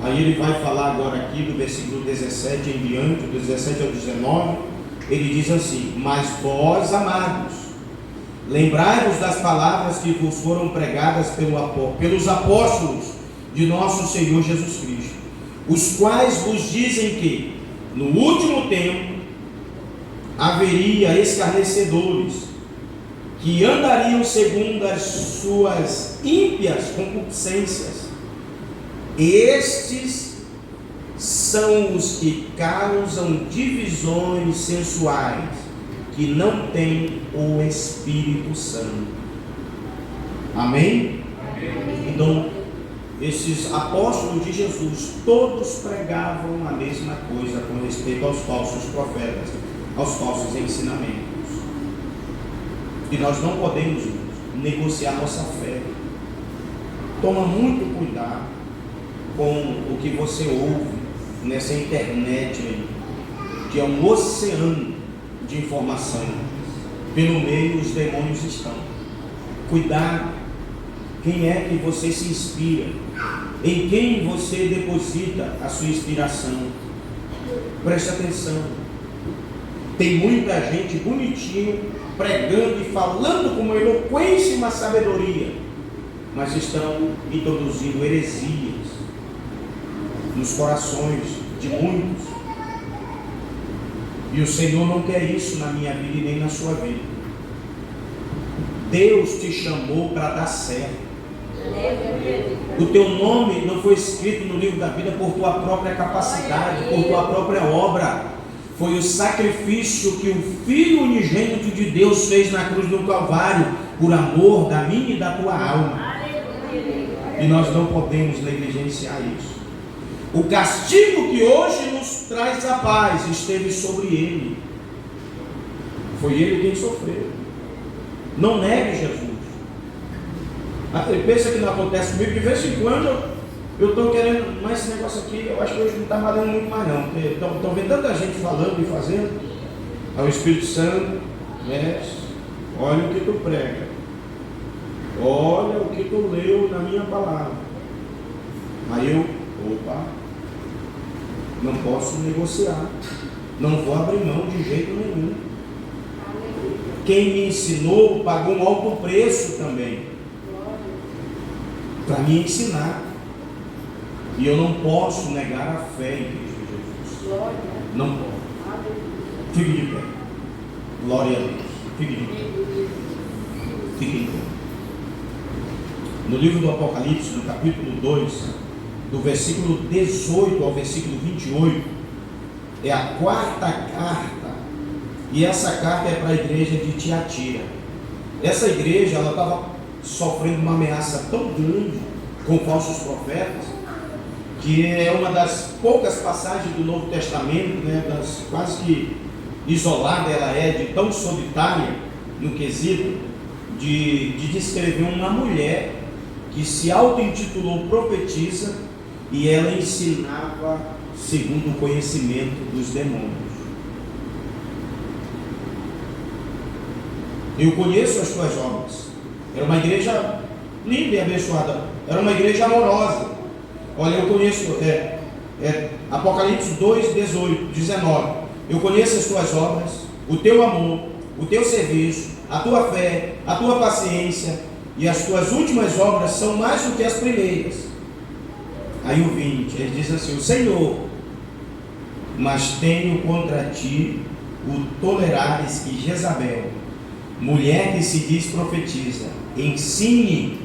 Aí ele vai falar agora aqui do versículo 17 em diante, do 17 ao 19, ele diz assim: mas vós, amados, lembrai-vos das palavras que vos foram pregadas pelos apóstolos de nosso Senhor Jesus Cristo, os quais vos dizem que no último tempo haveria escarnecedores, que andariam segundo as suas ímpias concupiscências. Estes são os que causam divisões sensuais, que não têm o Espírito Santo. Amém? Amém. Então, esses apóstolos de Jesus, todos pregavam a mesma coisa com respeito aos falsos profetas, aos falsos ensinamentos. E nós não podemos negociar nossa fé. Toma muito cuidado com o que você ouve nessa internet aí, que é um oceano de informação. Pelo meio os demônios estão. Cuidado. Quem é que você se inspira? Em quem você deposita a sua inspiração? Preste atenção. Tem muita gente bonitinha pregando e falando com uma eloquência e uma sabedoria, mas estão introduzindo heresias nos corações de muitos. E o Senhor não quer isso na minha vida e nem na sua vida. Deus te chamou para dar certo. O teu nome não foi escrito no livro da vida por tua própria capacidade, por tua própria obra. Foi o sacrifício que o Filho unigênito de Deus fez na cruz do Calvário, por amor da minha e da tua alma. E nós não podemos negligenciar isso. O castigo que hoje nos traz a paz esteve sobre ele. Foi ele quem sofreu. Não negue Jesus. Pensa que não acontece comigo, de vez em quando Eu estou querendo, mas esse negócio aqui, eu acho que hoje não está valendo muito mais não, porque estão vendo tanta gente falando e fazendo. Aí o Espírito Santo, mestre, olha o que tu prega, olha o que tu leu na minha palavra. Aí eu, opa, não posso negociar, não vou abrir mão de jeito nenhum. Quem me ensinou pagou um alto preço também para me ensinar. E eu não posso negar a fé em Cristo Jesus. Não posso. Fique de pé. Glória a Deus. Fique de pé. Fique de pé. No livro do Apocalipse, no capítulo 2, do versículo 18 ao versículo 28, é a quarta carta. E essa carta é para a igreja de Tiatira. Essa igreja, ela estava sofrendo uma ameaça tão grande com falsos profetas, que é uma das poucas passagens do Novo Testamento, né, das quase que isolada ela é, de tão solitária no quesito de descrever uma mulher que se auto-intitulou profetisa e ela ensinava segundo o conhecimento dos demônios. Eu conheço as tuas obras. Era uma igreja linda e abençoada, era uma igreja amorosa. Olha, eu conheço, Apocalipse 2, 18, 19. Eu conheço as tuas obras, o teu amor, o teu serviço, a tua fé, a tua paciência, e as tuas últimas obras são mais do que as primeiras. Aí o 20, ele diz assim: o Senhor, mas tenho contra ti o tolerares que Jezabel, mulher que se diz profetiza, ensine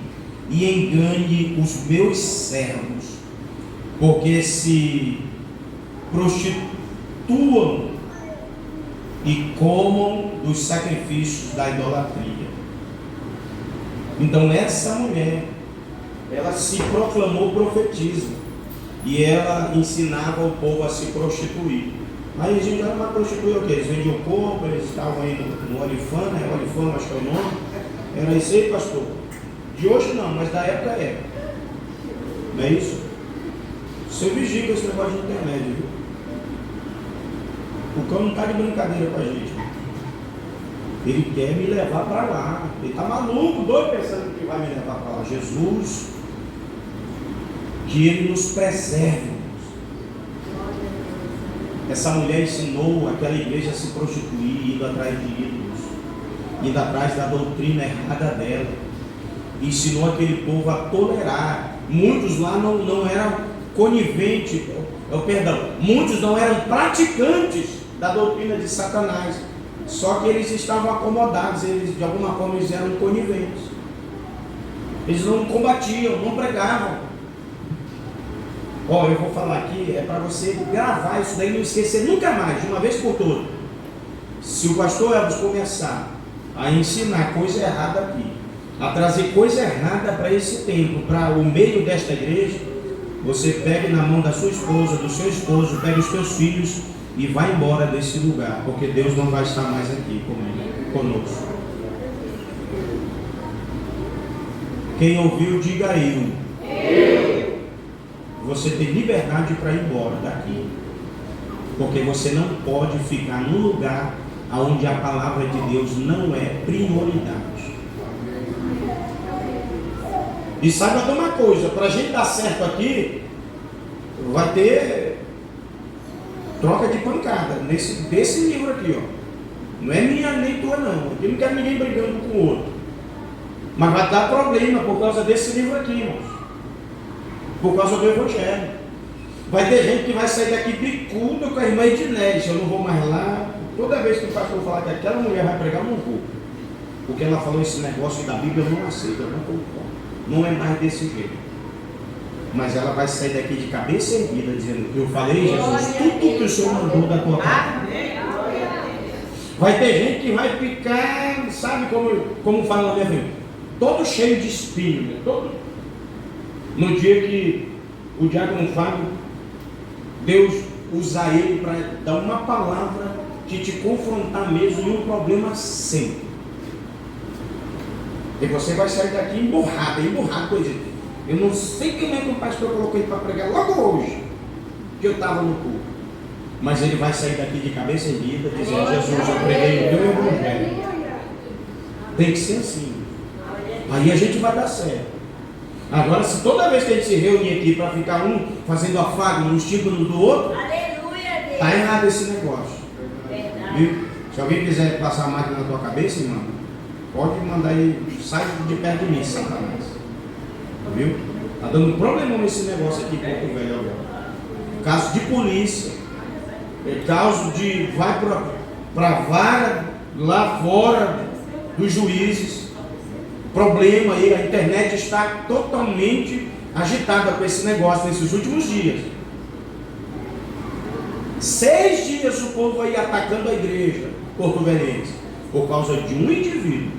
e engane os meus servos, porque se prostituam e comam dos sacrifícios da idolatria. Então essa mulher, ela se proclamou profetisa e ela ensinava o povo a se prostituir. Aí a gente era uma prostituir o quê? Eles vendiam corpo, eles estavam aí no Olifã, né? Olifã, acho que é o nome. Era isso aí, pastor? De hoje não, mas da época é. Não é isso? Você vigia com esse negócio de internet, viu? O cão não está de brincadeira com a gente. Ele quer me levar para lá. Ele está maluco, doido, pensando que vai me levar para lá. Jesus, que Ele nos preserve. Essa mulher ensinou aquela igreja a se prostituir, indo atrás de ídolos, indo atrás da doutrina errada dela. Ensinou aquele povo a tolerar. Muitos lá não eram coniventes, muitos não eram praticantes da doutrina de Satanás, só que eles estavam acomodados, eles de alguma forma eles eram coniventes, eles não combatiam, não pregavam. Eu vou falar aqui, é para você gravar isso daí, não esquecer nunca mais, de uma vez por todas. Se o pastor Elvis começar a ensinar coisa errada aqui, a trazer coisa errada para esse tempo, para o meio desta igreja, você pegue na mão da sua esposa, do seu esposo, pegue os seus filhos e vai embora desse lugar, porque Deus não vai estar mais aqui conosco. Quem ouviu, diga eu. Você tem liberdade para ir embora daqui, porque você não pode ficar num lugar onde a palavra de Deus não é prioridade. E saiba de uma coisa, para a gente dar certo aqui, vai ter troca de pancada desse livro aqui, ó. Não é minha nem tua não, aqui não quero ninguém brigando com o outro, mas vai dar problema por causa desse livro aqui, irmãos, por causa do Evangelho. Vai ter gente que vai sair daqui bicuda com a irmã Ednete. Eu não vou mais lá. Toda vez que o pastor falar que aquela mulher vai pregar, eu não vou, porque ela falou esse negócio da Bíblia, eu não aceito, eu não concordo. Não é mais desse jeito. Mas ela vai sair daqui de cabeça erguida, dizendo: eu falei, Jesus, tudo que o Senhor mandou da tua parte. Vai ter gente que vai ficar, sabe como fala na minha vida, todo cheio de espinho, né? Todo. No dia que o diácono Fábio, Deus usar ele para dar uma palavra que te confrontar mesmo em um problema sério. E você vai sair daqui emburrado, coisa. Eu não sei como é que o pastor colocou ele para pregar logo hoje, que eu estava no culto. Mas ele vai sair daqui de cabeça erguida, dizendo: Jesus, eu preguei o teu evangelho. Tem que ser assim. Aí a gente vai dar certo. Agora, se toda vez que a gente se reúne aqui para ficar um fazendo afago no estímulo do outro, está errado esse negócio. Viu? Se alguém quiser passar a máquina na tua cabeça, irmão, pode mandar aí, sai de perto de mim, Satanás. Viu? Está dando problema nesse negócio aqui, Porto Velho agora. Caso de polícia, caso de vai para a vara lá fora dos juízes. Problema aí, a internet está totalmente agitada com esse negócio nesses últimos dias. 6 dias o povo aí atacando a igreja porto-velhense por causa de um indivíduo.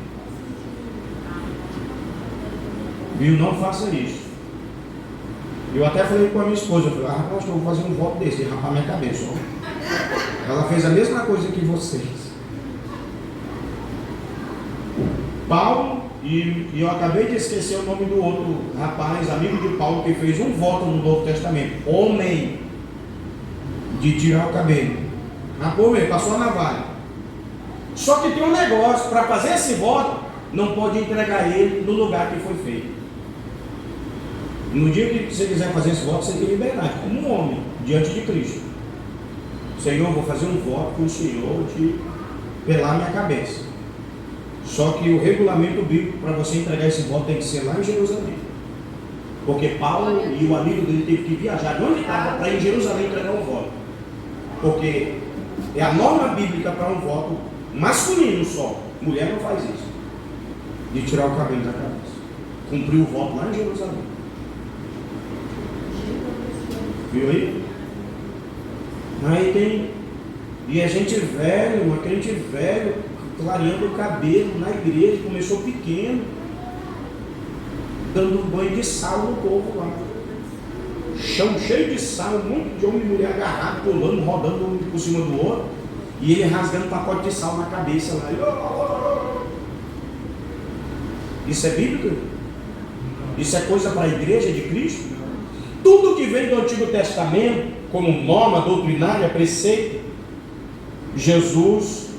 Viu? Não faça isso. Eu até falei com a minha esposa, eu falei: pastor, eu vou fazer um voto desse, de rapar minha cabeça. Ó. Ela fez a mesma coisa que vocês. Paulo, e eu acabei de esquecer o nome do outro rapaz, amigo de Paulo, que fez um voto no Novo Testamento, homem, de tirar o cabelo. Rapou mesmo, passou a navalha. Só que tem um negócio: para fazer esse voto, não pode entregar ele no lugar que foi feito. No dia que você quiser fazer esse voto, você tem liberdade, como um homem, diante de Cristo. Senhor, vou fazer um voto com o Senhor de pelar minha cabeça. Só que o regulamento bíblico para você entregar esse voto tem que ser lá em Jerusalém. Porque Paulo e o amigo dele teve que viajar de onde estava para ir em Jerusalém entregar o voto. Porque é a norma bíblica para um voto masculino só. Mulher não faz isso. De tirar o cabelo da cabeça. Cumpriu o voto lá em Jerusalém. Viu aí? Aí tem. E a gente velho, uma crente velho, clareando o cabelo na igreja, começou pequeno, dando um banho de sal no povo lá. Chão cheio de sal, um monte de homem e mulher agarrado, pulando, rodando um por cima do outro, e ele rasgando um pacote de sal na cabeça lá. Isso é bíblico? Isso é coisa para a igreja de Cristo? Tudo que vem do Antigo Testamento, como norma doutrinária, preceito, Jesus,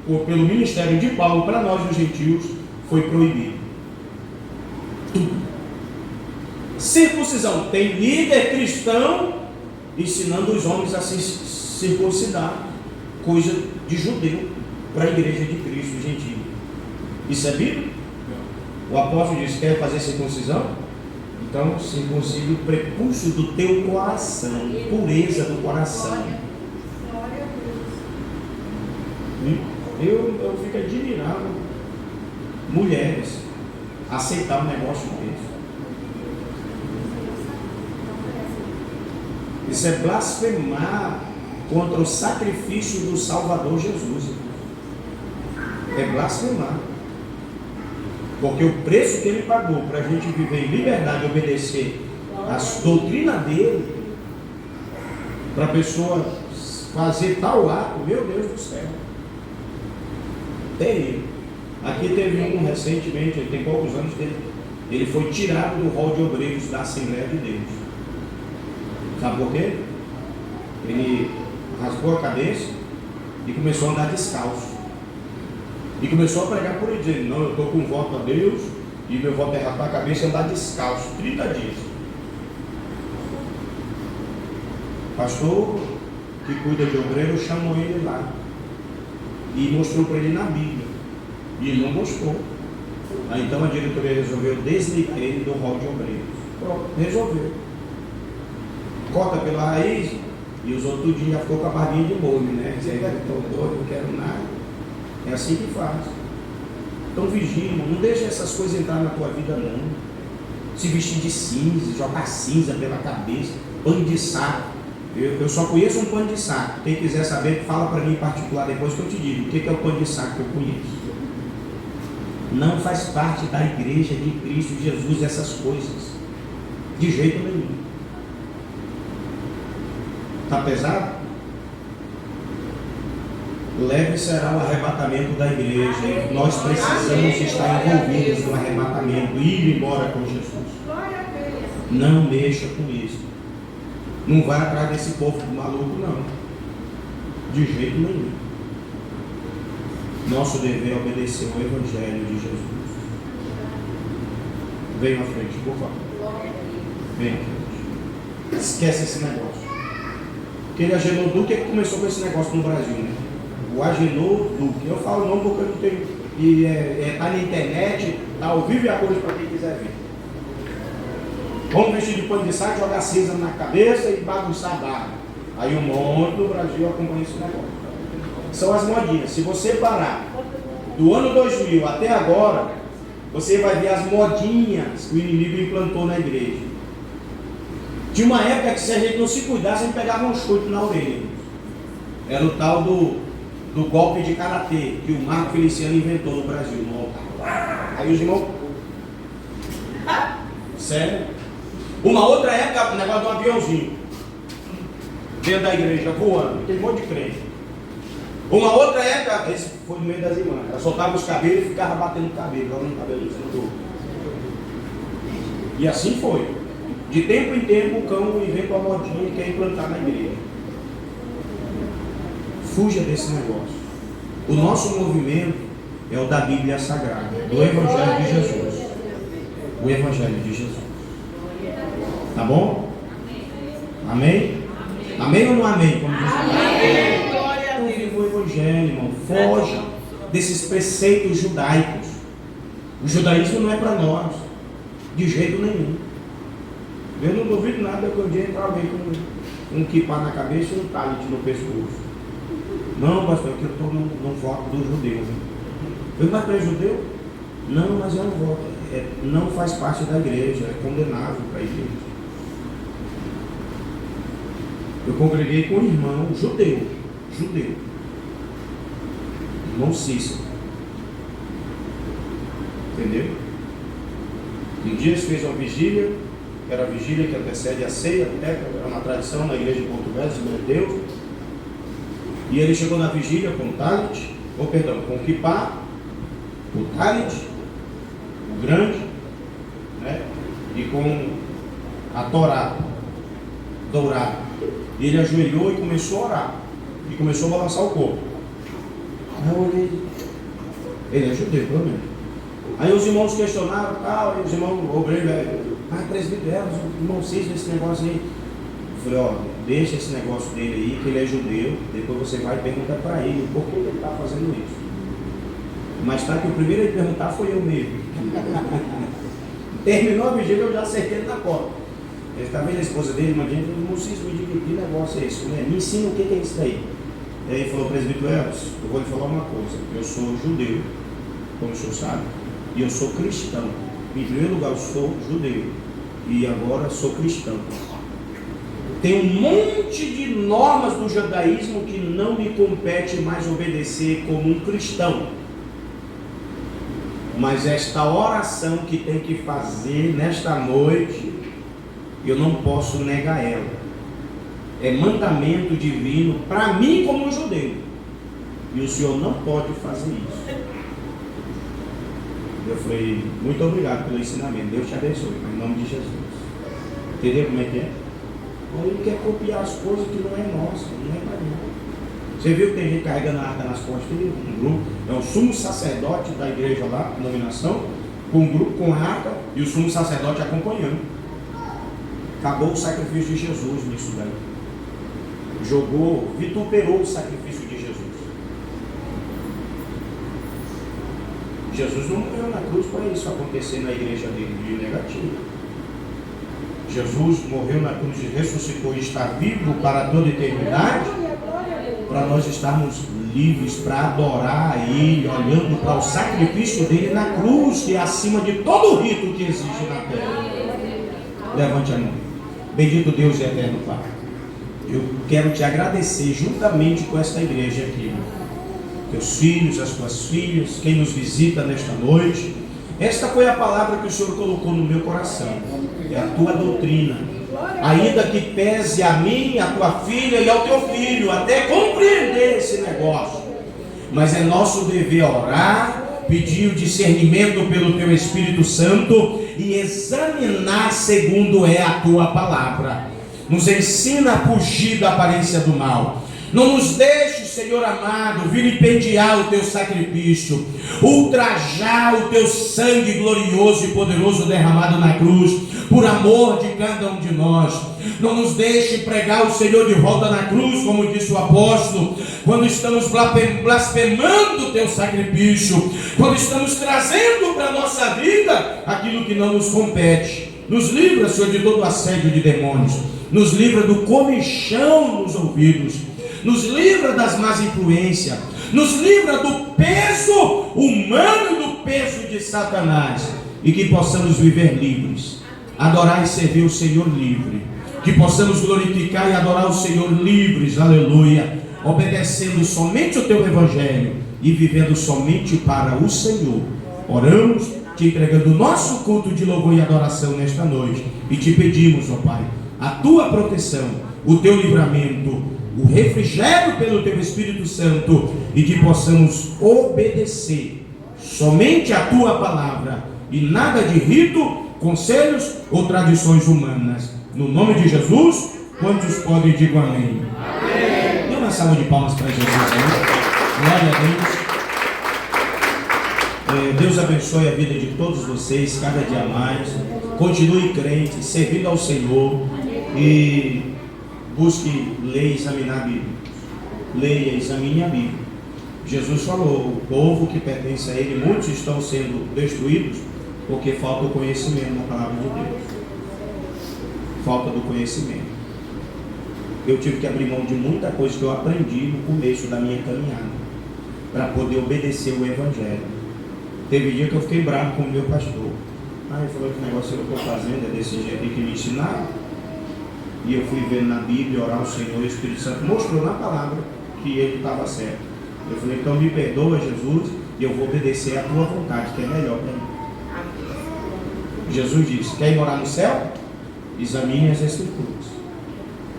pelo ministério de Paulo, para nós os gentios, foi proibido. Tudo. Circuncisão. Tem líder cristão ensinando os homens a se circuncidar, coisa de judeu, para a igreja de Cristo gentil. Isso é bíblico? O apóstolo diz: quer fazer circuncisão? Então circuncide o prepúcio do teu coração, pureza do coração. Eu fico admirado, mulheres, aceitar um negócio desse. Isso é blasfemar contra o sacrifício do Salvador Jesus. É blasfemar. Porque o preço que ele pagou para a gente viver em liberdade e obedecer às doutrinas dele, para a pessoa fazer tal ato, meu Deus do céu. Terrível. Aqui teve um recentemente, ele tem poucos anos, ele foi tirado do rol de obreiros da Assembleia de Deus. Sabe por quê? Ele raspou a cabeça e começou a andar descalço. E começou a pregar por ele, dizendo: não, eu estou com voto a Deus, e meu voto é raspar a cabeça e andar descalço, 30 dias. Pastor que cuida de obreiro chamou ele lá e mostrou para ele na Bíblia, e ele não gostou. Aí então a diretoria resolveu desligar ele do rol de obreiros. Pronto, resolveu. Corta pela raiz, e os outros tudinho já ficou com a barbinha de molho, né? Dizendo: estou doido, não quero nada. É assim que faz. Então vigia, não deixa essas coisas entrar na tua vida não. Se vestir de cinza, jogar cinza pela cabeça, pano de saco. Eu só conheço um pano de saco. Quem quiser saber, fala para mim em particular depois que eu te digo o que é o pano de saco que eu conheço. Não faz parte da igreja de Cristo Jesus essas coisas. De jeito nenhum. Está pesado? Leve será o arrebatamento da igreja. E nós precisamos estar envolvidos no arrebatamento, ir embora com Jesus. Não mexa com isso. Não vai atrás desse povo maluco, não. De jeito nenhum. Nosso dever é obedecer ao Evangelho de Jesus. Venha à frente, por favor. Venha à frente. Esquece esse negócio. Aquele Agenor Duque é que começou com esse negócio no Brasil, né? O Agenor Duque. Eu falo o nome porque eu não tenho. E tá na internet, tá ao vivo e a cores para quem quiser ver. Vamos vestir de pano de saco, jogar cinza na cabeça e bagunçar a barra. Aí um monte do Brasil acompanha esse negócio. São as modinhas. Se você parar do ano 2000 até agora, você vai ver as modinhas que o inimigo implantou na igreja. Tinha uma época que se a gente não se cuidasse, a gente pegava um chute na orelha. Era o tal do golpe de karatê que o Marco Feliciano inventou no Brasil. No altar. Aí os irmãos... Sério? Uma outra época, o negócio de um aviãozinho dentro da igreja, voando. Tem um monte de crente. Uma outra época, esse foi no meio das irmãs. Ela soltava os cabelos e ficava batendo o cabelo, jogando o cabelo no. E assim foi. De tempo em tempo, o cão inventa uma modinha e quer implantar na igreja. Fuja desse negócio. O nosso movimento é o da Bíblia Sagrada, do Evangelho de Jesus. O Evangelho de Jesus. Tá bom? Amém? Amém ou não amém? Como diz então viva o Evangelho, irmão. Foge desses preceitos judaicos. O judaísmo não é para nós, de jeito nenhum. Eu não duvido nada que um dia entrar alguém com um kippah na cabeça e um talit no pescoço. Não, pastor, que eu estou no voto do judeu. Eu, mas tu é judeu? Não, mas eu não voto. Não faz parte da igreja, é condenável para a igreja. Eu congreguei com um irmão judeu, irmão Cícero. Entendeu? Um dia ele fez uma vigília, era a vigília que antecede a ceia, até era uma tradição na igreja de Portugal, de Deus. E ele chegou na vigília com o talit, com o kippah, o talit, o grande, né? E com a Torá dourada. E ele ajoelhou e começou a orar. E começou a balançar o corpo. Aí eu olhei. Ele é judeu, pelo menos. Aí os irmãos questionaram, tal, e os irmãos obreiros, presbítero, os irmãos Cícero, esse negócio aí. Eu falei, deixa esse negócio dele aí, que ele é judeu, depois você vai perguntar para ele por que ele está fazendo isso. Mas tá que o primeiro a ele perguntar foi eu mesmo. Terminou a vigília, eu já acertei ele na porta. Ele está vendo a esposa dele, uma gente, não sei se me diga que negócio é esse, né? Me ensina o que é isso daí. E aí ele falou, presbítero Elvis, eu vou lhe falar uma coisa, eu sou judeu, como o senhor sabe, e eu sou cristão. Em primeiro lugar, eu sou judeu, e agora sou cristão. Tem um monte de normas do judaísmo que não me compete mais obedecer como um cristão. Mas esta oração que tem que fazer nesta noite, eu não posso negar ela. É mandamento divino para mim como judeu. E o senhor não pode fazer isso. Eu falei, muito obrigado pelo ensinamento. Deus te abençoe, em nome de Jesus. Entendeu como é que é? Ele quer copiar as coisas que não é nossa, não é para nós. Você viu que tem gente carregando a arca nas costas dele? Um grupo, é o sumo sacerdote da igreja lá, denominação, com um grupo com a arca e o sumo sacerdote acompanhando. Acabou o sacrifício de Jesus nisso daí. Vituperou o sacrifício de Jesus. Jesus não morreu na cruz para isso acontecer na igreja dele, de negativo. Jesus morreu na cruz e ressuscitou e está vivo para toda a eternidade, para nós estarmos livres para adorar a Ele, olhando para o sacrifício dele na cruz, que é acima de todo o rito que existe na terra. Levante a mão. Bendito Deus e eterno Pai, eu quero te agradecer juntamente com esta igreja aqui, teus filhos, as tuas filhas, quem nos visita nesta noite. Esta foi a palavra que o Senhor colocou no meu coração, é a tua doutrina, ainda que pese a mim, a tua filha e ao teu filho, até compreender esse negócio, mas é nosso dever orar, pedir o discernimento pelo teu Espírito Santo e examinar segundo é a tua palavra. Nos ensina a fugir da aparência do mal. Não nos deixe, Senhor amado, vilipendiar o teu sacrifício, ultrajar o teu sangue glorioso e poderoso derramado na cruz, por amor de cada um de nós. Não nos deixe pregar o Senhor de volta na cruz, como disse o apóstolo, quando estamos blasfemando o teu sacrifício, quando estamos trazendo para a nossa vida aquilo que não nos compete. Nos livra, Senhor, de todo assédio de demônios, nos livra do comichão nos ouvidos, nos livra das más influências, nos livra do peso humano e do peso de Satanás, e que possamos viver livres, adorar e servir o Senhor livre, que possamos glorificar e adorar o Senhor livres, aleluia, obedecendo somente o teu evangelho e vivendo somente para o Senhor. Oramos, te entregando o nosso culto de louvor e adoração nesta noite, e te pedimos, ó Pai, a tua proteção, o teu livramento, o refrigério pelo teu Espírito Santo, e que possamos obedecer somente a tua palavra e nada de rito, conselhos ou tradições humanas. No nome de Jesus, quantos podem dizer amém? Amém. Dê uma salva de palmas para Jesus aí. Glória a Deus. Deus abençoe a vida de todos vocês cada dia mais. Continue crente, servindo ao Senhor, e busque ler e examinar a Bíblia. Leia e examine a Bíblia. Jesus falou: o povo que pertence a Ele, muitos estão sendo destruídos porque falta o conhecimento da palavra de Deus. Falta do conhecimento. Eu tive que abrir mão de muita coisa que eu aprendi no começo da minha caminhada, para poder obedecer o Evangelho. Teve dia que eu fiquei bravo com o meu pastor. Ele falou que o negócio que eu estou fazendo é desse jeito que me ensinaram. E eu fui vendo na Bíblia, orar ao Senhor, o Espírito Santo mostrou na palavra que ele estava certo. Eu falei: então me perdoa, Jesus, e eu vou obedecer a tua vontade, que é melhor para mim. Jesus disse: quer ir morar no céu? Examine as Escrituras,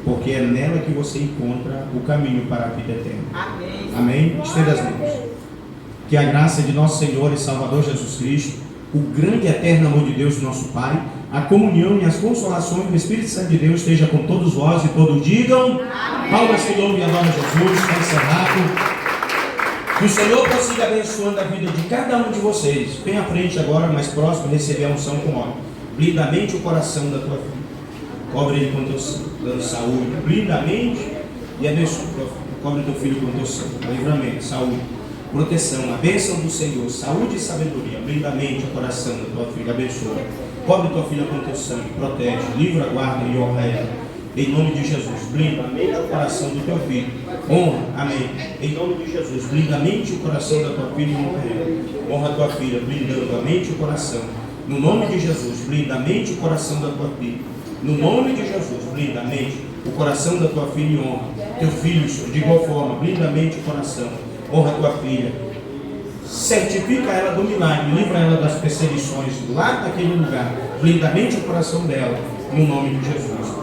porque é nela que você encontra o caminho para a vida eterna. Amém. Amém? Estenda as mãos. Que a graça de nosso Senhor e Salvador Jesus Cristo, o grande e eterno amor de Deus, nosso Pai, a comunhão e as consolações do Espírito Santo de Deus esteja com todos vós, e todos digam amém. Palmas que louvam e adoram Jesus. Está encerrado. Que o Senhor consiga abençoando a vida de cada um de vocês. Vem à frente agora, mais próximo, receber a unção com óleo. Blindamente o coração da tua filha. Cobre ele com teu sangue, dando saúde. Blindamente e abençoa. Cobre teu filho com teu sangue. Livramento, saúde, proteção, a bênção do Senhor, saúde e sabedoria. Blindamente o coração da tua filha. Abençoa. Cobre tua filha com teu sangue. Protege, livra, guarda e honra ela. Em nome de Jesus, blindamente o coração do teu filho. Honra, amém. Em nome de Jesus, blindamente o coração da tua filha e honra ela. Honra a tua filha, blindando a mente e o coração. No nome de Jesus, blindamente o coração da tua filha. No nome de Jesus, blindamente o coração da tua filha e honra. Teu filho, Senhor, de igual forma, blindamente o coração. Honra a tua filha. Certifica ela do milagre, livra ela das perseguições lá daquele lugar. Blindamente o coração dela, no nome de Jesus.